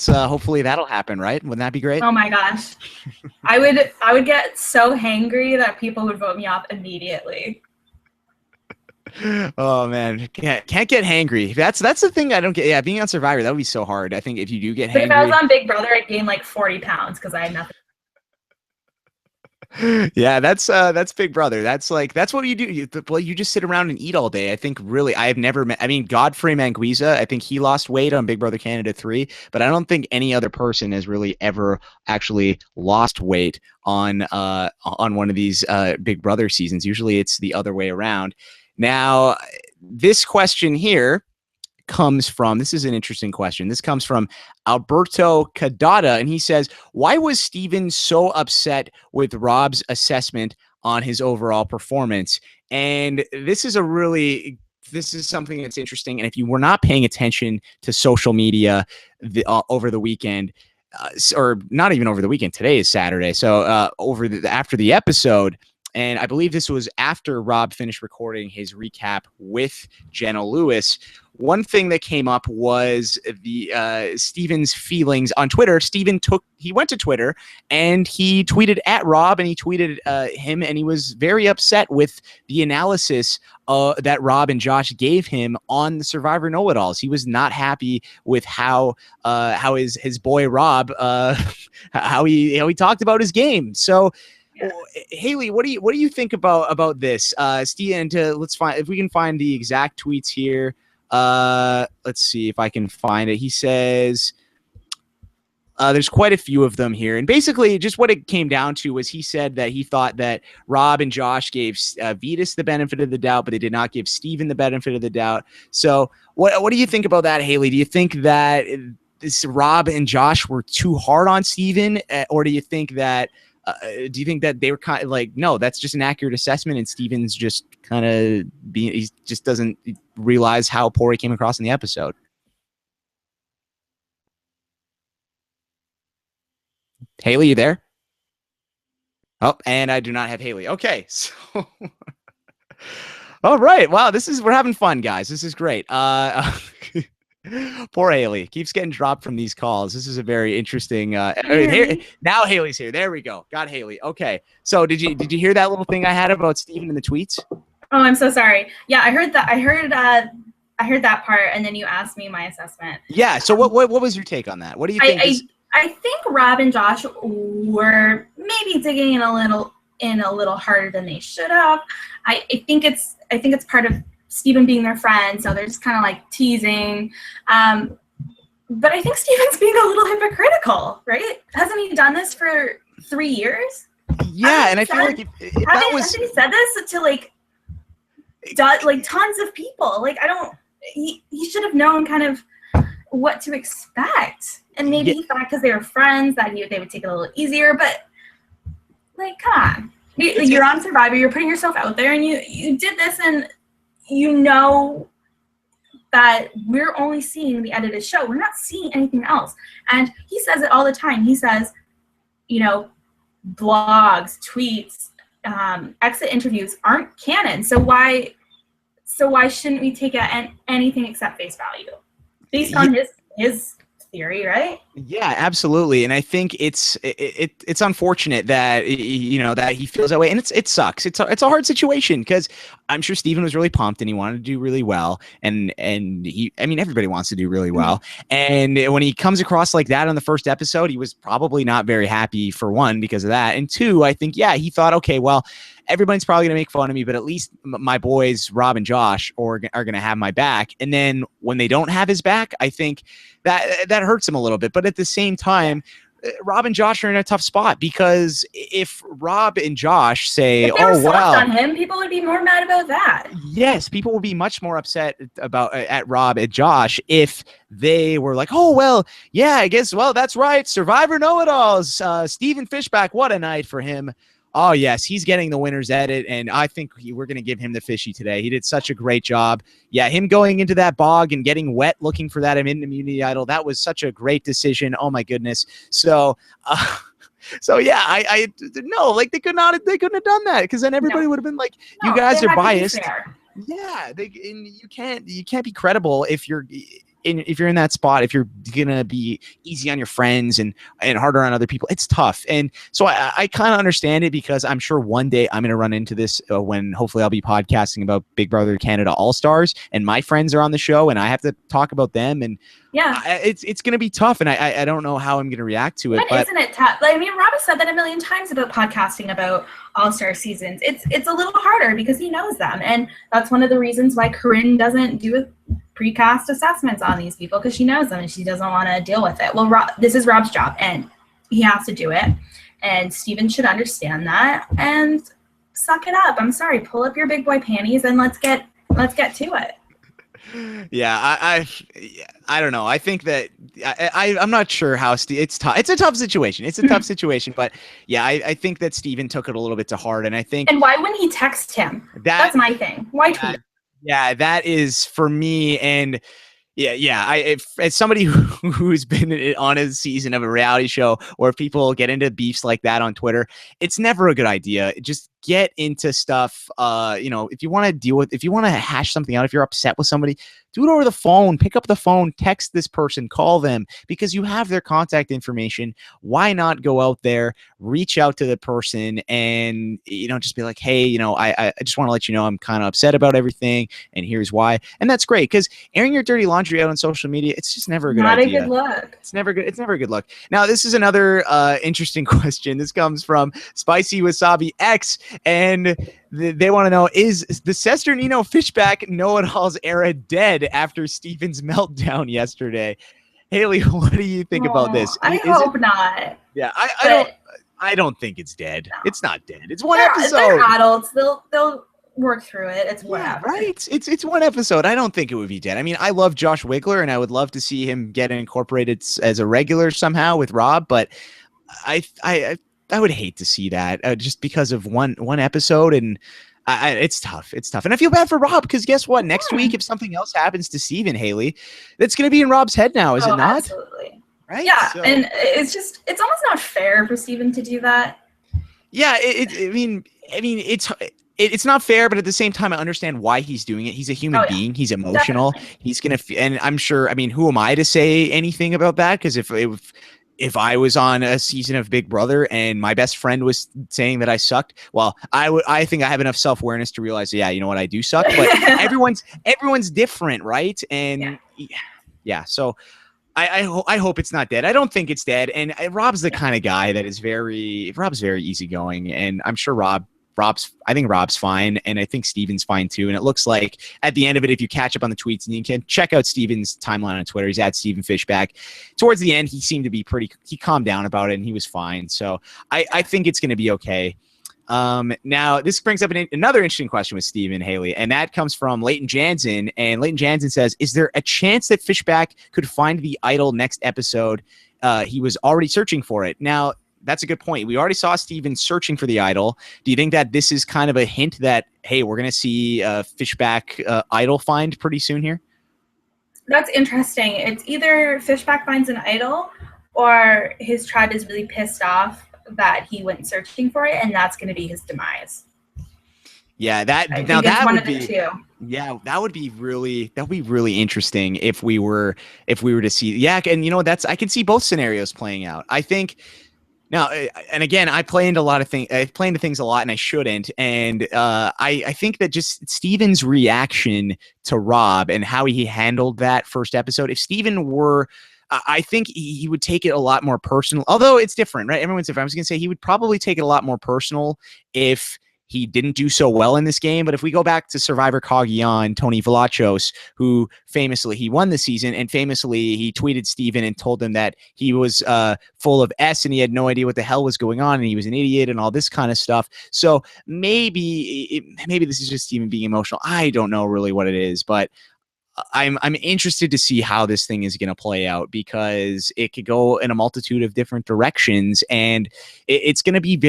hopefully that'll happen, right? Wouldn't that be great? Oh my gosh. I would get so hangry that people would vote me off immediately. Oh man, can't get hangry. That's the thing I don't get. Yeah, being on Survivor, that would be so hard. I think if you do get hangry. But if I was on Big Brother, I'd gain like 40 pounds because I had nothing. Yeah, that's Big Brother. That's what you do. You just sit around and eat all day. I think really I've never met, Godfrey Manguiza, I think he lost weight on Big Brother Canada 3, but I don't think any other person has really ever actually lost weight on one of these Big Brother seasons. Usually it's the other way around. Now, this question here this is an interesting question. This comes from Alberto Cadada, and he says, why was Steven so upset with Rob's assessment on his overall performance? And this is something that's interesting. And if you were not paying attention to social media over the weekend, or not even over the weekend, today is Saturday. So after the episode, and I believe this was after Rob finished recording his recap with Jenna Lewis, one thing that came up was Steven's feelings on Twitter. Steven went to Twitter and he tweeted at Rob, and he tweeted him, and he was very upset with the analysis that Rob and Josh gave him on the Survivor Know-It-Alls. He was not happy with how his boy Rob how he talked about his game. So. Yeah. Haley, what do you think about this? Steven, let's find if we can find the exact tweets here. Let's see if I can find it. He says there's quite a few of them here, and basically just what it came down to was he said that he thought that Rob and Josh gave Vetus the benefit of the doubt, but they did not give Steven the benefit of the doubt. So what do you think about that, Haley? Do you think that Rob and Josh were too hard on Steven, or do you think that they were kind of like, no, that's just an accurate assessment, and Steven's just kind of he just doesn't realize how poor he came across in the episode? Haley, you there? Oh, and I do not have Haley. Okay, so all right. Wow, we're having fun, guys. This is great. Poor Haley keeps getting dropped from these calls. This is a very interesting. Now Haley's here. There we go. Got Haley. Okay. So did you hear that little thing I had about Steven in the tweets? Oh, I'm so sorry. Yeah, I heard that. I heard that part, and then you asked me my assessment. Yeah. So what was your take on that? What do you think? I think Rob and Josh were maybe digging in a little harder than they should have. I think it's part of Steven being their friend, so they're just kind of like teasing. But I think Steven's being a little hypocritical, right? Hasn't he done this for 3 years? Yeah, and I feel like if that was... Hasn't he said this to like tons of people? Like, he should have known kind of what to expect. And maybe he thought because they were friends that they would take it a little easier, but like, come on. You're on Survivor, you're putting yourself out there, and you did this, and you know that we're only seeing the edited show. We're not seeing anything else. And he says it all the time. He says, blogs, tweets, exit interviews aren't canon. So why shouldn't we take it at anything except face value? Based on his theory, right? Yeah, absolutely. And I think it's unfortunate that that he feels that way, and it sucks. It's a hard situation because I'm sure Steven was really pumped and he wanted to do really well, and everybody wants to do really well. And when he comes across like that on the first episode, he was probably not very happy, for one, because of that, and two, I think he thought, okay, well, everybody's probably going to make fun of me, but at least my boys, Rob and Josh, are going to have my back. And then when they don't have his back, I think that hurts him a little bit. But at the same time, Rob and Josh are in a tough spot, because if Rob and Josh say, if they were soft on him, people would be more mad about that. Yes, people would be much more upset at Rob and Josh if they were like, oh, well, yeah, I guess, well, that's right, Survivor know-it-alls, Steven Fishback, what a night for him. Oh, yes, he's getting the winner's edit, and I think we're going to give him the fishy today. He did such a great job. Yeah, him going into that bog and getting wet looking for that immunity idol, that was such a great decision. Oh, my goodness. So, yeah, I no, like they couldn't have done that, because then everybody would have been like, you guys are biased. Yeah, you can't be credible if you're in that spot, if you're gonna be easy on your friends and harder on other people. It's tough. And so I kind of understand it, because I'm sure one day I'm gonna run into this when hopefully I'll be podcasting about Big Brother Canada All-Stars and my friends are on the show and I have to talk about them, and it's gonna be tough, and I don't know how I'm gonna react to it. But isn't it tough? Like, I mean, Rob has said that a million times about podcasting about All-Star seasons. It's a little harder because he knows them, and that's one of the reasons why Corinne doesn't do precast assessments on these people, because she knows them and she doesn't want to deal with it. Well, this is Rob's job and he has to do it, and Steven should understand that and suck it up. I'm sorry, pull up your big boy panties and let's get to it. Yeah, I don't know. I think that I'm not sure how it's tough. It's a tough situation. It's a tough situation, but yeah, I think that Steven took it a little bit to heart, and I think. And why wouldn't he text him? That's my thing. Why tweet? Yeah, that is for me. And as somebody who's been on a season of a reality show where people get into beefs like that on Twitter, it's never a good idea. Just get into stuff. If you want to hash something out, if you're upset with somebody, do it over the phone. Pick up the phone, text this person, call them, because you have their contact information. Why not go out there, reach out to the person, and just be like, hey, I just want to let you know I'm kind of upset about everything, and here's why. And that's great, because airing your dirty laundry out on social media, it's just never a good idea. Not a good look. It's never a good look. Now, this is another interesting question. This comes from Spicy Wasabi X, and they want to know, is the Sesternino Fishback know-it-alls era dead after Steven's meltdown yesterday? Haley, what do you think about this? I hope not. Yeah, I don't think it's dead. No. It's not dead. It's one episode. They're adults. They'll work through it. It's whatever. Yeah, right. It's one episode. I don't think it would be dead. I mean, I love Josh Wiggler, and I would love to see him get incorporated as a regular somehow with Rob, but I would hate to see that just because of one episode, and it's tough. It's tough. And I feel bad for Rob, because guess what? Next week, if something else happens to Steven, Haley, that's going to be in Rob's head now, is it not? Absolutely. Right? Yeah, and it's almost not fair for Steven to do that. Yeah, it's not fair, but at the same time, I understand why he's doing it. He's a human Oh yeah, being. He's emotional. definitely. He's gonna, and I'm sure. I mean, who am I to say anything about that? Because if I was on a season of Big Brother and my best friend was saying that I sucked, well, I think I have enough self awareness to realize, yeah, you know what, I do suck. But everyone's different, right? Yeah. And yeah, so I hope it's not dead. I don't think it's dead. And Rob's the kind of guy that is Rob's very easygoing, and I'm sure I think Rob's fine, and I think Steven's fine too. And it looks like at the end of it, if you catch up on the tweets, and you can check out Steven's timeline on Twitter, he's at Steven Fishback. Towards the end, he seemed to be he calmed down about it, and he was fine. So I think it's going to be okay. Now this brings up another interesting question with Steven Haley, and that comes from Leighton Jansen. And Leighton Jansen says, is there a chance that Fishback could find the idol next episode? He was already searching for it. Now, that's a good point. We already saw Steven searching for the idol. Do you think that this is kind of a hint that, hey, we're going to see Fishback idol find pretty soon here? That's interesting. It's either Fishback finds an idol or his tribe is really pissed off that he went searching for it, and that's going to be his demise. Yeah, that would be really interesting if we were to see. Yeah, and you know, I can see both scenarios playing out. I think now, and again, I play into things a lot, and I shouldn't. And I think that just Steven's reaction to Rob and how he handled that first episode. If Steven were, I think he would take it a lot more personal. Although it's different, right? Everyone's different. I was going to say he would probably take it a lot more personal if he didn't do so well in this game. But if we go back to Survivor Cagayan, Tony Velachos, who famously, he won the season, and famously he tweeted Steven and told him that he was full of S and he had no idea what the hell was going on and he was an idiot and all this kind of stuff. So maybe this is just Steven being emotional. I don't know really what it is, but I'm interested to see how this thing is going to play out, because it could go in a multitude of different directions, and it's going to be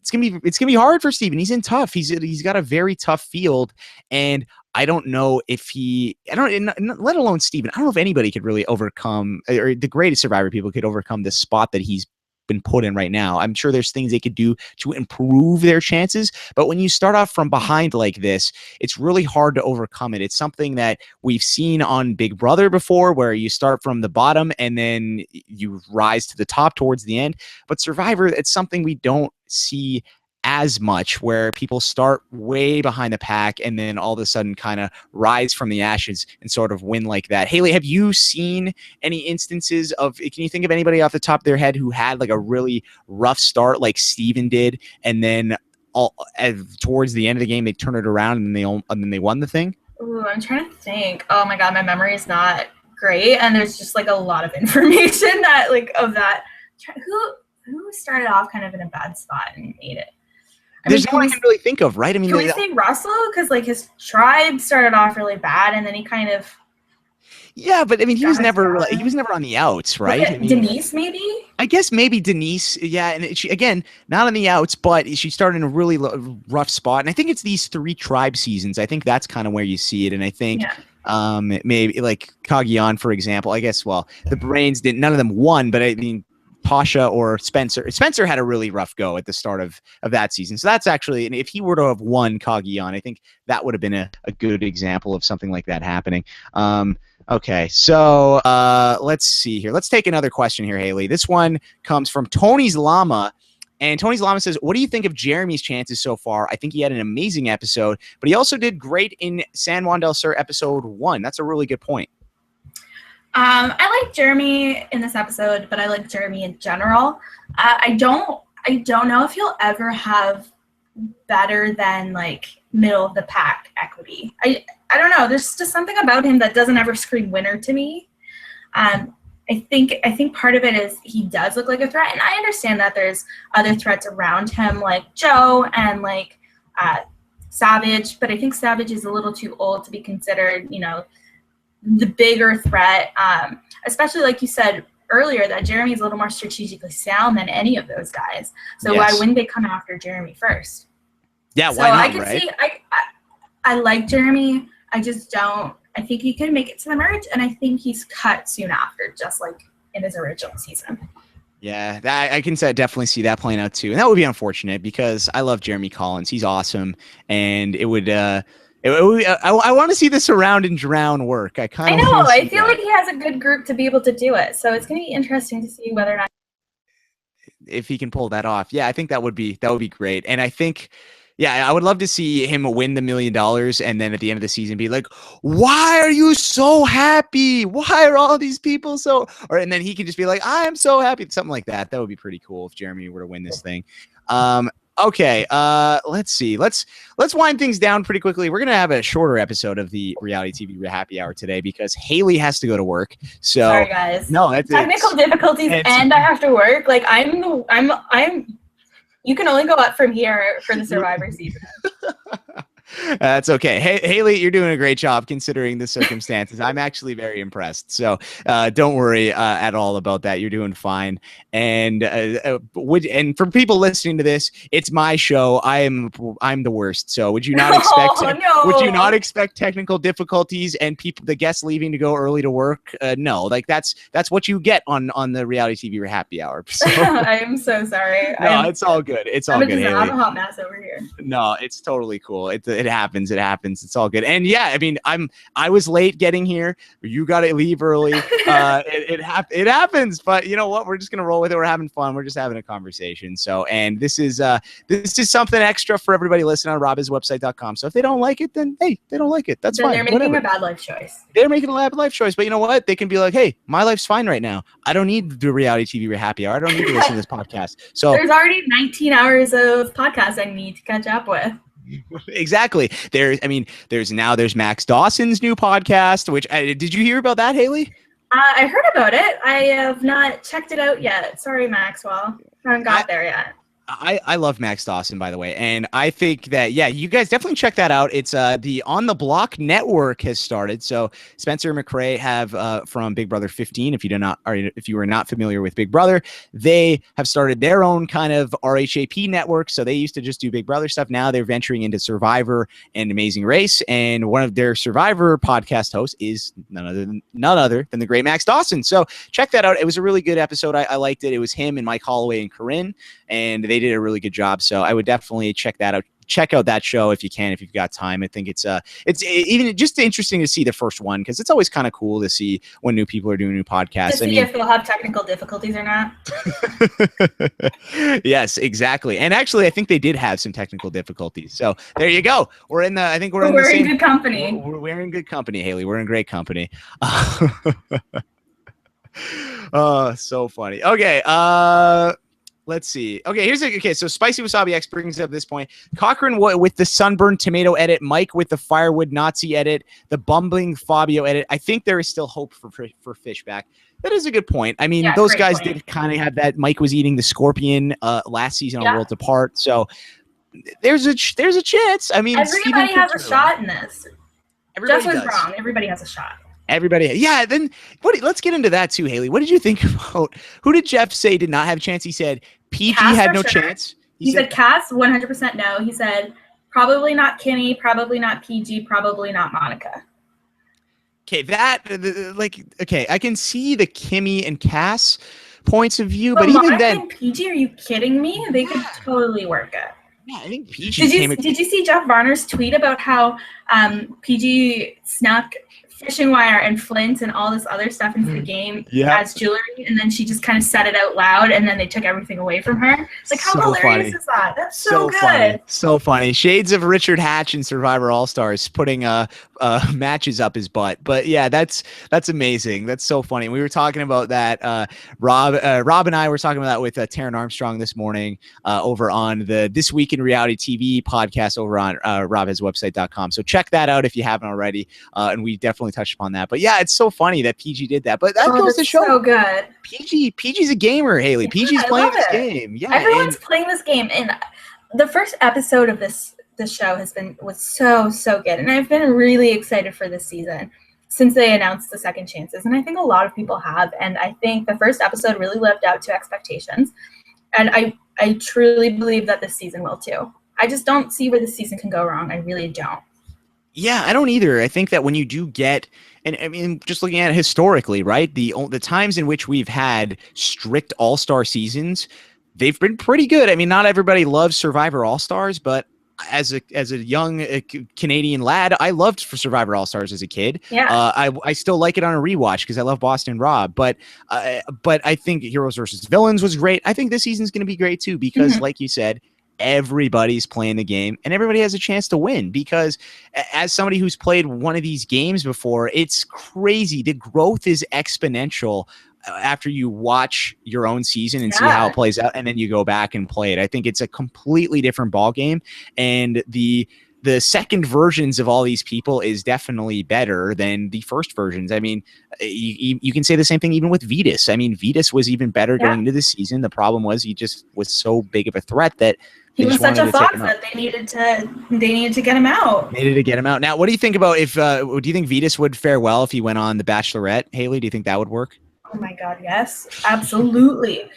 it's gonna be hard for Steven. He's in tough. He's got a very tough field, and I don't know if let alone Steven. I don't know if anybody could really overcome, or the greatest Survivor people could overcome this spot that he's been put in right now. I'm sure there's things they could do to improve their chances, but when you start off from behind like this, it's really hard to overcome it. It's something that we've seen on Big Brother before, where you start from the bottom and then you rise to the top towards the end. But Survivor, it's something we don't see as much, where people start way behind the pack and then all of a sudden kind of rise from the ashes and sort of win like that. Haley, have you seen any instances of, can you think of anybody off the top of their head who had like a really rough start like Steven did, and then towards the end of the game they turn it around and then they won the thing? Ooh, I'm trying to think. Oh my god, my memory is not great, and there's just like a lot of information that of that. Who started off kind of in a bad spot and made it? There's no one I can really think of, right? I mean, can we say Russell? Because his tribe started off really bad, and then he kind of. Yeah, but I mean, he was never on the outs, right? I mean, Denise, maybe. I guess maybe Denise. Yeah, and she, again, not on the outs, but she started in a really rough spot. And I think it's these 3 tribe seasons. I think that's kind of where you see it. And I think. Yeah. Maybe like Cagayan, for example. I guess. Well, the Brains didn't. None of them won, but I mean. Pasha or Spencer. Spencer had a really rough go at the start of that season. So that's actually, and if he were to have won Cagayan, I think that would have been a good example of something like that happening. Okay, so let's see here. Let's take another question here, Haley. This one comes from Tony's Llama. And Tony's Llama says, what do you think of Jeremy's chances so far? I think he had an amazing episode, but he also did great in San Juan del Sur episode 1. That's a really good point. I like Jeremy in this episode, but I like Jeremy in general. I don't know if he'll ever have better than middle of the pack equity. I don't know. There's just something about him that doesn't ever scream winner to me. I think part of it is he does look like a threat, and I understand that there's other threats around him like Joe and Savage, but I think Savage is a little too old to be considered, the bigger threat, especially like you said earlier, that Jeremy's a little more strategically sound than any of those guys. So Why wouldn't they come after Jeremy first? Yeah, why not, I can see, I like Jeremy. I just don't. I think he could make it to the merge, and I think he's cut soon after, just like in his original season. Yeah, I can definitely see that playing out too, and that would be unfortunate because I love Jeremy Collins. He's awesome, and it would. I want to see the surround and drown work. I kind I of know. want to see I feel that. like he has a good group to be able to do it. So it's going to be interesting to see whether or not if he can pull that off. Yeah, I think that would be great. And I think, yeah, I would love to see him win the $1 million and then at the end of the season be like, why are you so happy? Why are all these people so, and then he can just be like, I am so happy. Something like that. That would be pretty cool if Jeremy were to win this thing. Okay, let's see. Let's wind things down pretty quickly. We're gonna have a shorter episode of the Reality TV Happy Hour today because Haley has to go to work. So sorry, guys. No, technical difficulties, and I have to work. Like I'm. You can only go up from here for the Survivor season. That's okay. Hey, Haley, you're doing a great job considering the circumstances. I'm actually very impressed. So don't worry at all about that. You're doing fine. And and for people listening to this, it's my show. I'm the worst. So would you not expect? Would you not expect technical difficulties and the guests leaving to go early to work? No, like that's what you get on the Reality TV Happy Hour. So, I am so sorry. No, it's all good. It's all good. I'm a hot mess over here. No, it's totally cool. It happens. It happens. It's all good. And yeah, I mean, I was late getting here. You got to leave early. It happens. But you know what? We're just gonna roll with it. We're having fun. We're just having a conversation. So, and this is something extra for everybody listening on RHAPiswebsite.com. So if they don't like it, then hey, they don't like it. That's fine. They're making a bad life choice. They're making a bad life choice. But you know what? They can be like, hey, my life's fine right now. I don't need to do Reality TV Happy Hour. I don't need to listen to this podcast. So there's already 19 hours of podcasts I need to catch up with. Exactly. There's Max Dawson's new podcast, which did you hear about that, Haley? I heard about it. I have not checked it out yet. Sorry, Maxwell. I haven't got there yet. I love Max Dawson, by the way, and I think that you guys definitely check that out. It's the On the Block network has started. So Spencer McRae have from Big Brother 15. If you are not familiar with Big Brother, they have started their own kind of RHAP network. So they used to just do Big Brother stuff. Now they're venturing into Survivor and Amazing Race, and one of their Survivor podcast hosts is none other than the great Max Dawson. So check that out. It was a really good episode. I liked it. It was him and Mike Holloway and Corinne, and they did a really good job. So I would definitely check that out. Check out that show if you can, if you've got time. I think it's even just interesting to see the first one because it's always kind of cool to see when new people are doing new podcasts. To see if they'll have technical difficulties or not. Yes, exactly. And actually, I think they did have some technical difficulties. So there you go. We're in good company. We're in good company, Haley. We're in great company. So funny. Okay. Let's see. Okay, so Spicy Wasabi X brings up this point. Cochran with the sunburned tomato edit, Mike with the firewood Nazi edit, the bumbling Fabio edit. I think there is still hope for Fishback. That is a good point. I mean, those guys did kind of have that. Mike was eating the scorpion last season on Worlds Apart, so there's a chance. I mean, everybody has a shot in this. Everybody Jeff was wrong. Everybody has a shot. Everybody, yeah. Then let's get into that too, Haley. What did you think about who did Jeff say did not have a chance? He said PG had no chance. He said Cass 100% no. He said probably not Kimmy, probably not PG, probably not Monica. Okay, I can see the Kimmy and Cass points of view, but even Monica then, and PG, are you kidding me? They could totally work it. Yeah, I think PG. Did you see Jeff Varner's tweet about how PG snuck fishing wire and flint and all this other stuff into the game as jewelry, and then she just kind of said it out loud, and then they took everything away from her? Like, how hilarious is that? That's so good. Funny. So funny. Shades of Richard Hatch in Survivor All-Stars putting matches up his butt. But yeah, that's amazing. That's so funny. We were talking about that. Rob and I were talking about that with Taryn Armstrong this morning over on the This Week in Reality TV podcast over on RHAPiswebsite.com. So check that out if you haven't already. And we definitely touched upon that. But yeah, it's so funny that PG did that. But that goes to show so good. PG's a gamer, Haley. PG's playing this game. Yeah, everyone's playing this game. And the first episode of this show was so good. And I've been really excited for this season since they announced the second chances. And I think a lot of people have. And I think the first episode really lived out to expectations. And I truly believe that this season will too. I just don't see where this season can go wrong. I really don't. Yeah, I don't either. I think that when you do get, and I mean, just looking at it historically, right? The times in which we've had strict all-star seasons, they've been pretty good. I mean, not everybody loves Survivor All-Stars, but as a young Canadian lad, I loved for Survivor All-Stars as a kid. Yeah. I still like it on a rewatch because I love Boston Rob. But I think Heroes versus Villains was great. I think this season's going to be great too because, like you said, everybody's playing the game and everybody has a chance to win because as somebody who's played one of these games before, it's crazy. The growth is exponential after you watch your own season and see how it plays out and then you go back and play it. I think it's a completely different ball game, and the second versions of all these people is definitely better than the first versions. I mean, you can say the same thing even with Vetus. I mean, Vetus was even better going into this season. The problem was he just was so big of a threat that he was such a fox that they needed to get him out. Needed to get him out. Now, what do you think about if do you think Vetus would fare well if he went on The Bachelorette? Haley, do you think that would work? Oh my God, yes, absolutely.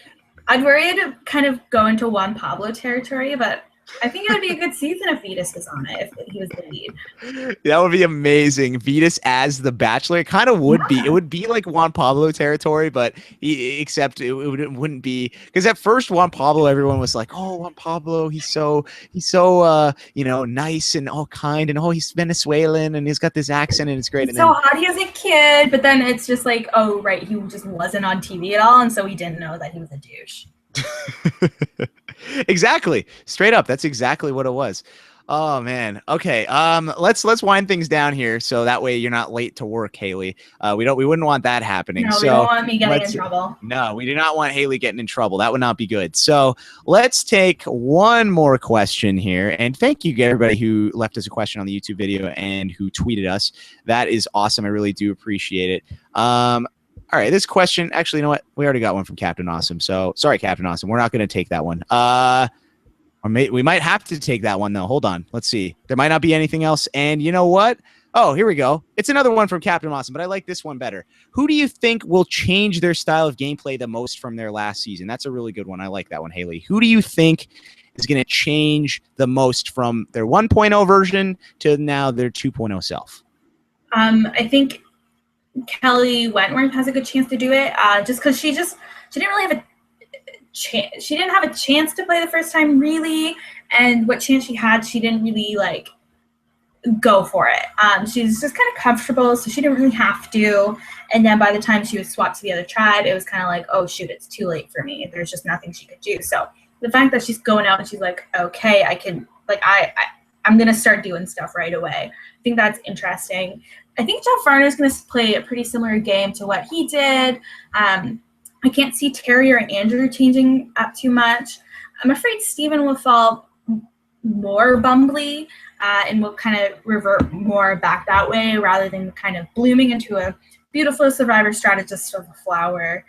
I'd worry to kind of go into Juan Pablo territory, but I think it would be a good season if Vetus was on it, if he was the lead. That would be amazing. Vetus as the Bachelor. It kind of would be. It would be like Juan Pablo territory, but except it wouldn't be, because at first Juan Pablo, everyone was like, "Oh, Juan Pablo, he's so nice and all kind, and he's Venezuelan and he's got this accent and it's great." He's so hot. He was a kid, but then it's just like, oh right, he just wasn't on TV at all, and so we didn't know that he was a douche. Exactly. Straight up. That's exactly what it was. Oh man. Okay. Let's wind things down here so that way you're not late to work, Haley. We wouldn't want that happening. No, we don't want me getting in trouble. No, we do not want Haley getting in trouble. That would not be good. So let's take one more question here. And thank you everybody who left us a question on the YouTube video and who tweeted us. That is awesome. I really do appreciate it. All right, this question, actually, you know what? We already got one from Captain Awesome. So, sorry, Captain Awesome. We're not going to take that one. We might have to take that one, though. Hold on. Let's see. There might not be anything else. And you know what? Oh, here we go. It's another one from Captain Awesome, but I like this one better. Who do you think will change their style of gameplay the most from their last season? That's a really good one. I like that one, Haley. Who do you think is going to change the most from their 1.0 version to now their 2.0 self? I think Kelly Wentworth has a good chance to do it, just because she didn't really have a chance. She didn't have a chance to play the first time, really, and what chance she had, she didn't really like go for it. She's just kind of comfortable, so she didn't really have to. And then by the time she was swapped to the other tribe, it was kind of like, oh shoot, it's too late for me. There's just nothing she could do. So the fact that she's going out and she's like, okay, I can, like, I'm gonna start doing stuff right away. I think that's interesting. I think Jeff Varner is going to play a pretty similar game to what he did. I can't see Terry or Andrew changing up too much. I'm afraid Steven will fall more bumbly and will kind of revert more back that way rather than kind of blooming into a beautiful Survivor strategist of a flower.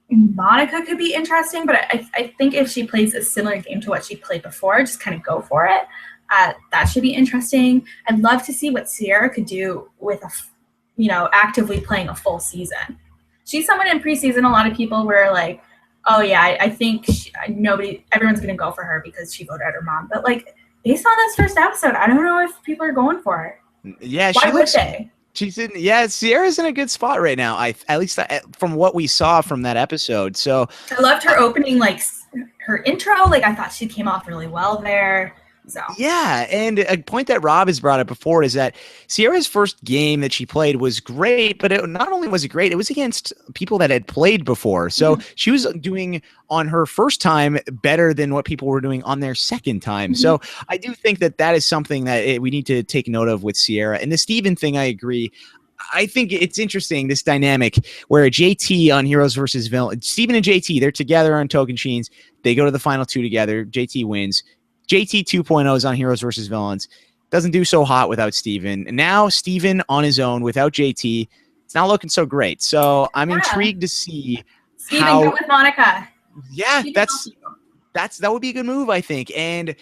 Monica could be interesting, but I think if she plays a similar game to what she played before, just kind of go for it. That should be interesting. I'd love to see what Sierra could do with actively playing a full season. She's someone in preseason, a lot of people were like, oh yeah, I think everyone's going to go for her because she voted out her mom. But like, based on this first episode, I don't know if people are going for her. Yeah, why would they? She's in. Yeah, Sierra's in a good spot right now. At least from what we saw from that episode. So I loved her opening, like her intro. Like I thought she came off really well there. So. Yeah, and a point that Rob has brought up before is that Sierra's first game that she played was great, but not only was it great, it was against people that had played before. So she was doing on her first time better than what people were doing on their second time. So I do think that is something that we need to take note of with Sierra. And the Steven thing, I agree. I think it's interesting, this dynamic where JT on Heroes versus Villains, Steven and JT, they're together on Token Sheens. They go to the final two together. JT wins. JT 2.0 is on Heroes versus Villains. Doesn't do so hot without Steven. And now Steven on his own without JT, it's not looking so great. So I'm intrigued to see Steven, go with Monica. Yeah, that would be a good move, I think. And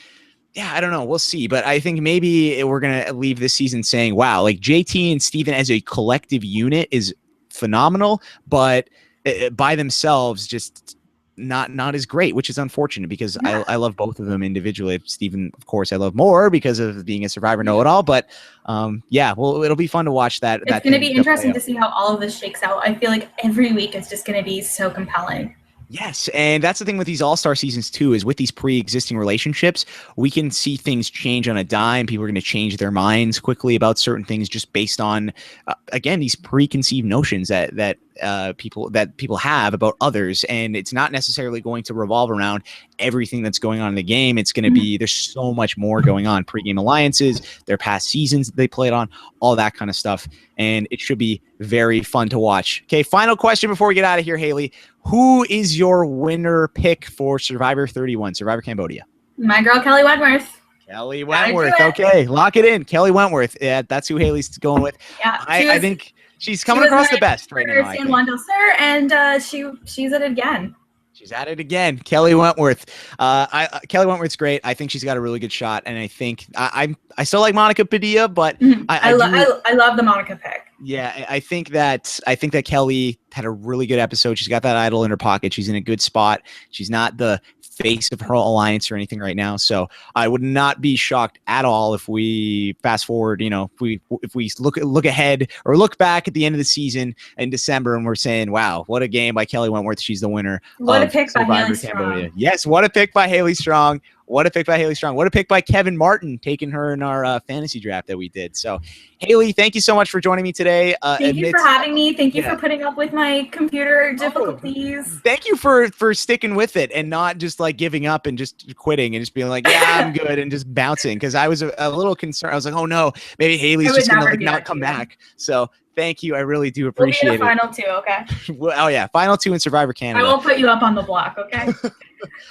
yeah, I don't know. We'll see. But I think maybe we're going to leave this season saying, wow, like JT and Steven as a collective unit is phenomenal, but by themselves, just not as great, which is unfortunate because I love both of them individually. Steven, of course, I love more because of being a Survivor know-it-all. But yeah, well, it'll be fun to watch that. It's going to be interesting to see how all of this shakes out. I feel like every week is just going to be so compelling. Yes, and that's the thing with these all-star seasons too, is with these pre-existing relationships, we can see things change on a dime. People are going to change their minds quickly about certain things just based on, again, these preconceived notions that people have about others, and it's not necessarily going to revolve around everything that's going on in the game. It's going to be, there's so much more going on, pre-game alliances, their past seasons that they played on, all that kind of stuff, and it should be very fun to watch. Okay, final question before we get out of here, Haley. Who is your winner pick for Survivor 31, Survivor Cambodia? My girl, Kelly Wentworth. Kelly Wentworth. Okay, lock it in. Kelly Wentworth. Yeah, that's who Haley's going with. Yeah, I think she's coming across the best right now. And she's at it again. She's at it again. Kelly Wentworth. Kelly Wentworth's great. I think she's got a really good shot, and I think I still like Monica Padilla, but I love the Monica pick. Yeah, I think that Kelly had a really good episode. She's got that idol in her pocket. She's in a good spot. She's not the face of her alliance or anything right now, so I would not be shocked at all if we fast forward. You know, if we look ahead or look back at the end of the season in December and we're saying, "Wow, what a game by Kelly Wentworth! She's the winner." What a pick by Haley Strong. Yes, what a pick by Haley Strong. What a pick by Haley Strong. What a pick by Kevin Martin, taking her in our fantasy draft that we did. So, Haley, thank you so much for joining me today. Thank you for having me. Thank you for putting up with my computer difficulties. Thank you for sticking with it and not just like giving up and just quitting and just being like, yeah, I'm good, and just bouncing. Because I was a little concerned. I was like, oh no, maybe Haley's just going to like not come back. So thank you. I really do appreciate it. Final two, okay? Oh yeah, final two in Survivor Canada. I will put you up on the block, okay?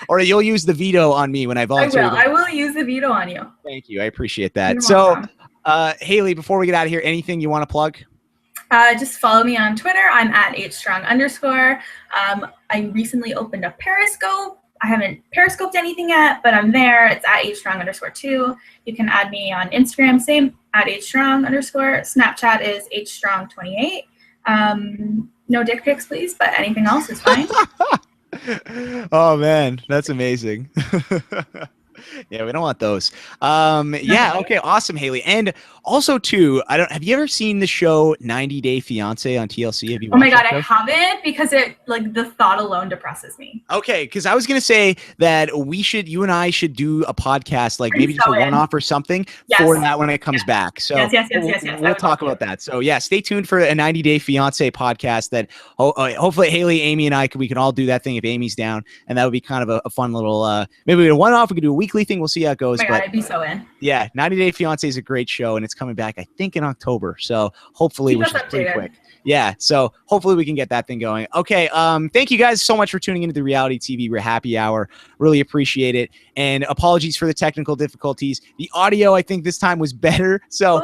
Or you'll use the veto on me when I volunteer. I will use the veto on you. Thank you. I appreciate that. So, Haley, before we get out of here, anything you want to plug? Just follow me on Twitter. I'm at @strong_. I recently opened up Periscope. I haven't periscoped anything yet, but I'm there. It's at @strong_2. You can add me on Instagram, same at @strong_. Snapchat is @strong28. No dick pics, please, but anything else is fine. Oh man, that's amazing. Yeah, we don't want those. Yeah, okay, awesome, Haley. And also too, have you ever seen the show 90 Day Fiance on TLC? Have you watched Oh my god, I haven't, because it, like, the thought alone depresses me. Okay, because I was gonna say that you and I should do a podcast, like maybe just a one-off or something for that when it comes back. So yes. We'll talk about that. So yeah, stay tuned for a 90 Day Fiance podcast that hopefully Haley, Amy, and we can all do that thing if Amy's down, and that would be kind of a fun little maybe a one-off. We could do a weekly thing. We'll see how it goes. Oh my god, I'd be so in. Yeah, 90 Day Fiance is a great show, and it's coming back, I think, in October. So hopefully, which is pretty quick. Yeah, so hopefully we can get that thing going. Okay, thank you guys so much for tuning into the Reality TV Happy Hour. Really appreciate it. And apologies for the technical difficulties. The audio, I think, this time was better. So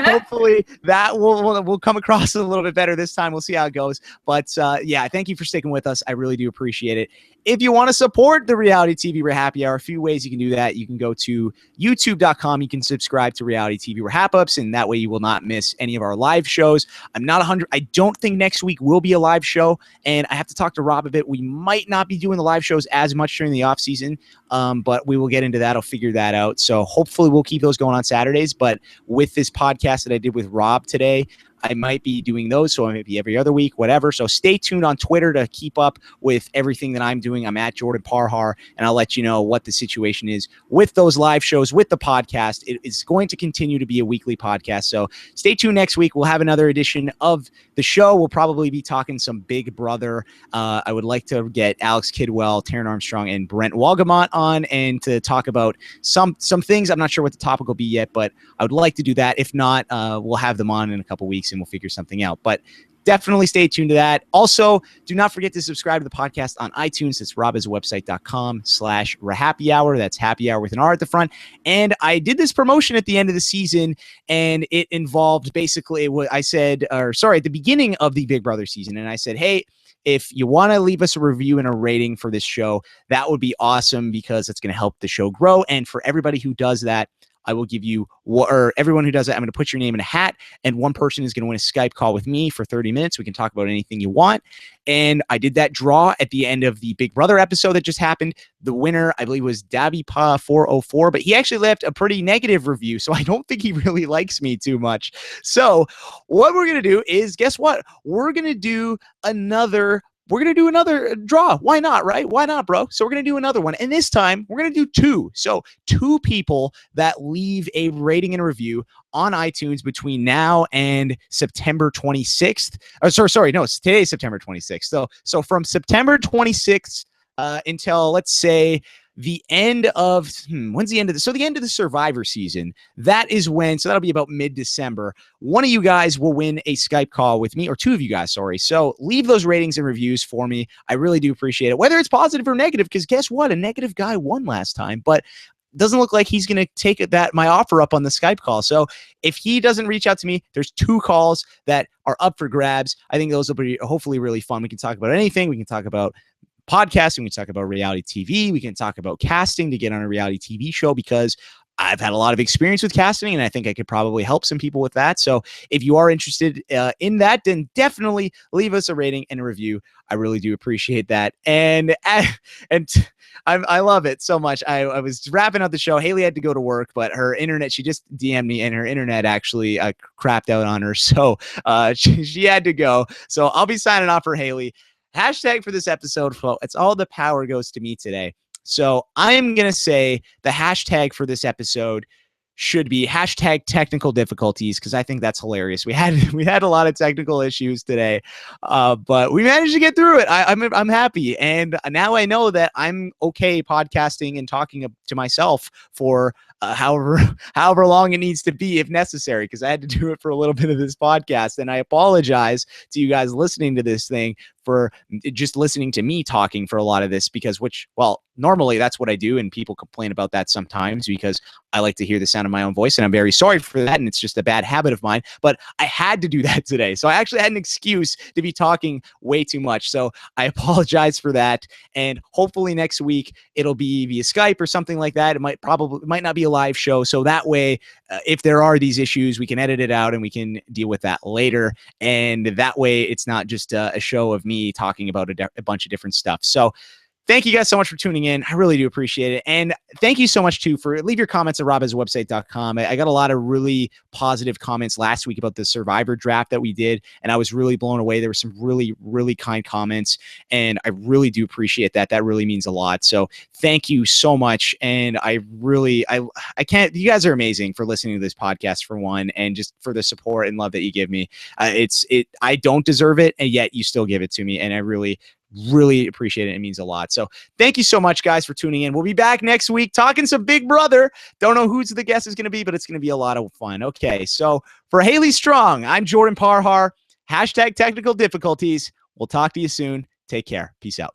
hopefully that will come across a little bit better this time. We'll see how it goes. But yeah, thank you for sticking with us. I really do appreciate it. If you want to support the Reality TV Happy Hour, a few ways you can do that. You can go to youtube.com. You can subscribe to Reality TV RHAP-ups, and that way you will not miss any of our live shows. I'm not 100. I don't think next week will be a live show, and I have to talk to Rob a bit. We might not be doing the live shows as much during the off season, but we will get into that. I'll figure that out. So hopefully we'll keep those going on Saturdays. But with this podcast that I did with Rob today, I might be doing those, so I might be every other week, whatever. So stay tuned on Twitter to keep up with everything that I'm doing. I'm at Jordan Parhar, and I'll let you know what the situation is with those live shows, with the podcast. It is going to continue to be a weekly podcast, so stay tuned next week. We'll have another edition of the show. We'll probably be talking some Big Brother. I would like to get Alex Kidwell, Taryn Armstrong, and Brent Walgamont on, and to talk about some things. I'm not sure what the topic will be yet, but I would like to do that. If not, we'll have them on in a couple weeks, and we'll figure something out. But definitely stay tuned to that. Also, do not forget to subscribe to the podcast on iTunes. It's robiswebsite.com/RHAPpy Hour. That's happy hour with an R at the front. And I did this promotion at the end of the season, and it involved basically what I said, at the beginning of the Big Brother season. And I said, hey, if you want to leave us a review and a rating for this show, that would be awesome, because it's going to help the show grow. And for everybody who does that, I will give you, or everyone who does it, I'm going to put your name in a hat, and one person is going to win a Skype call with me for 30 minutes. We can talk about anything you want. And I did that draw at the end of the Big Brother episode that just happened. The winner, I believe, was DaviPa404, but he actually left a pretty negative review, so I don't think he really likes me too much. So what we're going to do is, guess what? We're going to do another draw. Why not, right? Why not, bro? So we're going to do another one. And this time, we're going to do two. So 2 people that leave a rating and review on iTunes between now and September 26th. Oh, sorry. No, today's September 26th. So from September 26th until, let's say, the end of when's the end of the end of the Survivor season. That is when, so that'll be about mid-December. One of you guys will win a Skype call with me, or 2 of you guys, sorry. So leave those ratings and reviews for me. I really do appreciate it, whether it's positive or negative, because guess what? A negative guy won last time, but doesn't look like he's going to take my offer up on the Skype call. So if he doesn't reach out to me, there's 2 calls that are up for grabs. I think those will be hopefully really fun. We can talk about anything. We can talk about podcasting, we can talk about reality TV, we can talk about casting to get on a reality TV show, because I've had a lot of experience with casting and I think I could probably help some people with that. So if you are interested in that, then definitely leave us a rating and a review. I really do appreciate that. And I love it so much. I was wrapping up the show. Haley had to go to work, but her internet, she just DM'd me and her internet actually crapped out on her. So she had to go. So I'll be signing off for Haley. Hashtag for this episode, it's all the power goes to me today. So I'm going to say the hashtag for this episode should be hashtag technical difficulties, because I think that's hilarious. We had a lot of technical issues today, but we managed to get through it. I'm happy. And now I know that I'm okay podcasting and talking to myself for however long it needs to be if necessary, because I had to do it for a little bit of this podcast. And I apologize to you guys listening to this thing for just listening to me talking for a lot of this, because normally that's what I do, and people complain about that sometimes because I like to hear the sound of my own voice, and I'm very sorry for that, and it's just a bad habit of mine, but I had to do that today. So I actually had an excuse to be talking way too much. So I apologize for that, and hopefully next week it'll be via Skype or something like that. It might not be a live show, so that way if there are these issues, we can edit it out and we can deal with that later, and that way it's not just a show of me talking about a bunch of different stuff. So thank you guys so much for tuning in. I really do appreciate it. And thank you so much, too, for leave your comments at robhasawebsite.com. I got a lot of really positive comments last week about the Survivor draft that we did, and I was really blown away. There were some really, really kind comments, and I really do appreciate that. That really means a lot. So thank you so much. And I can't, you guys are amazing for listening to this podcast, for one, and just for the support and love that you give me. I don't deserve it, and yet you still give it to me. And I really appreciate it. It means a lot. So thank you so much, guys, for tuning in. We'll be back next week talking some Big Brother. Don't know who's the guest is going to be, but it's going to be a lot of fun. Okay, so for Haley Strong, I'm Jordan Parhar. Hashtag technical difficulties. We'll talk to you soon. Take care. Peace out.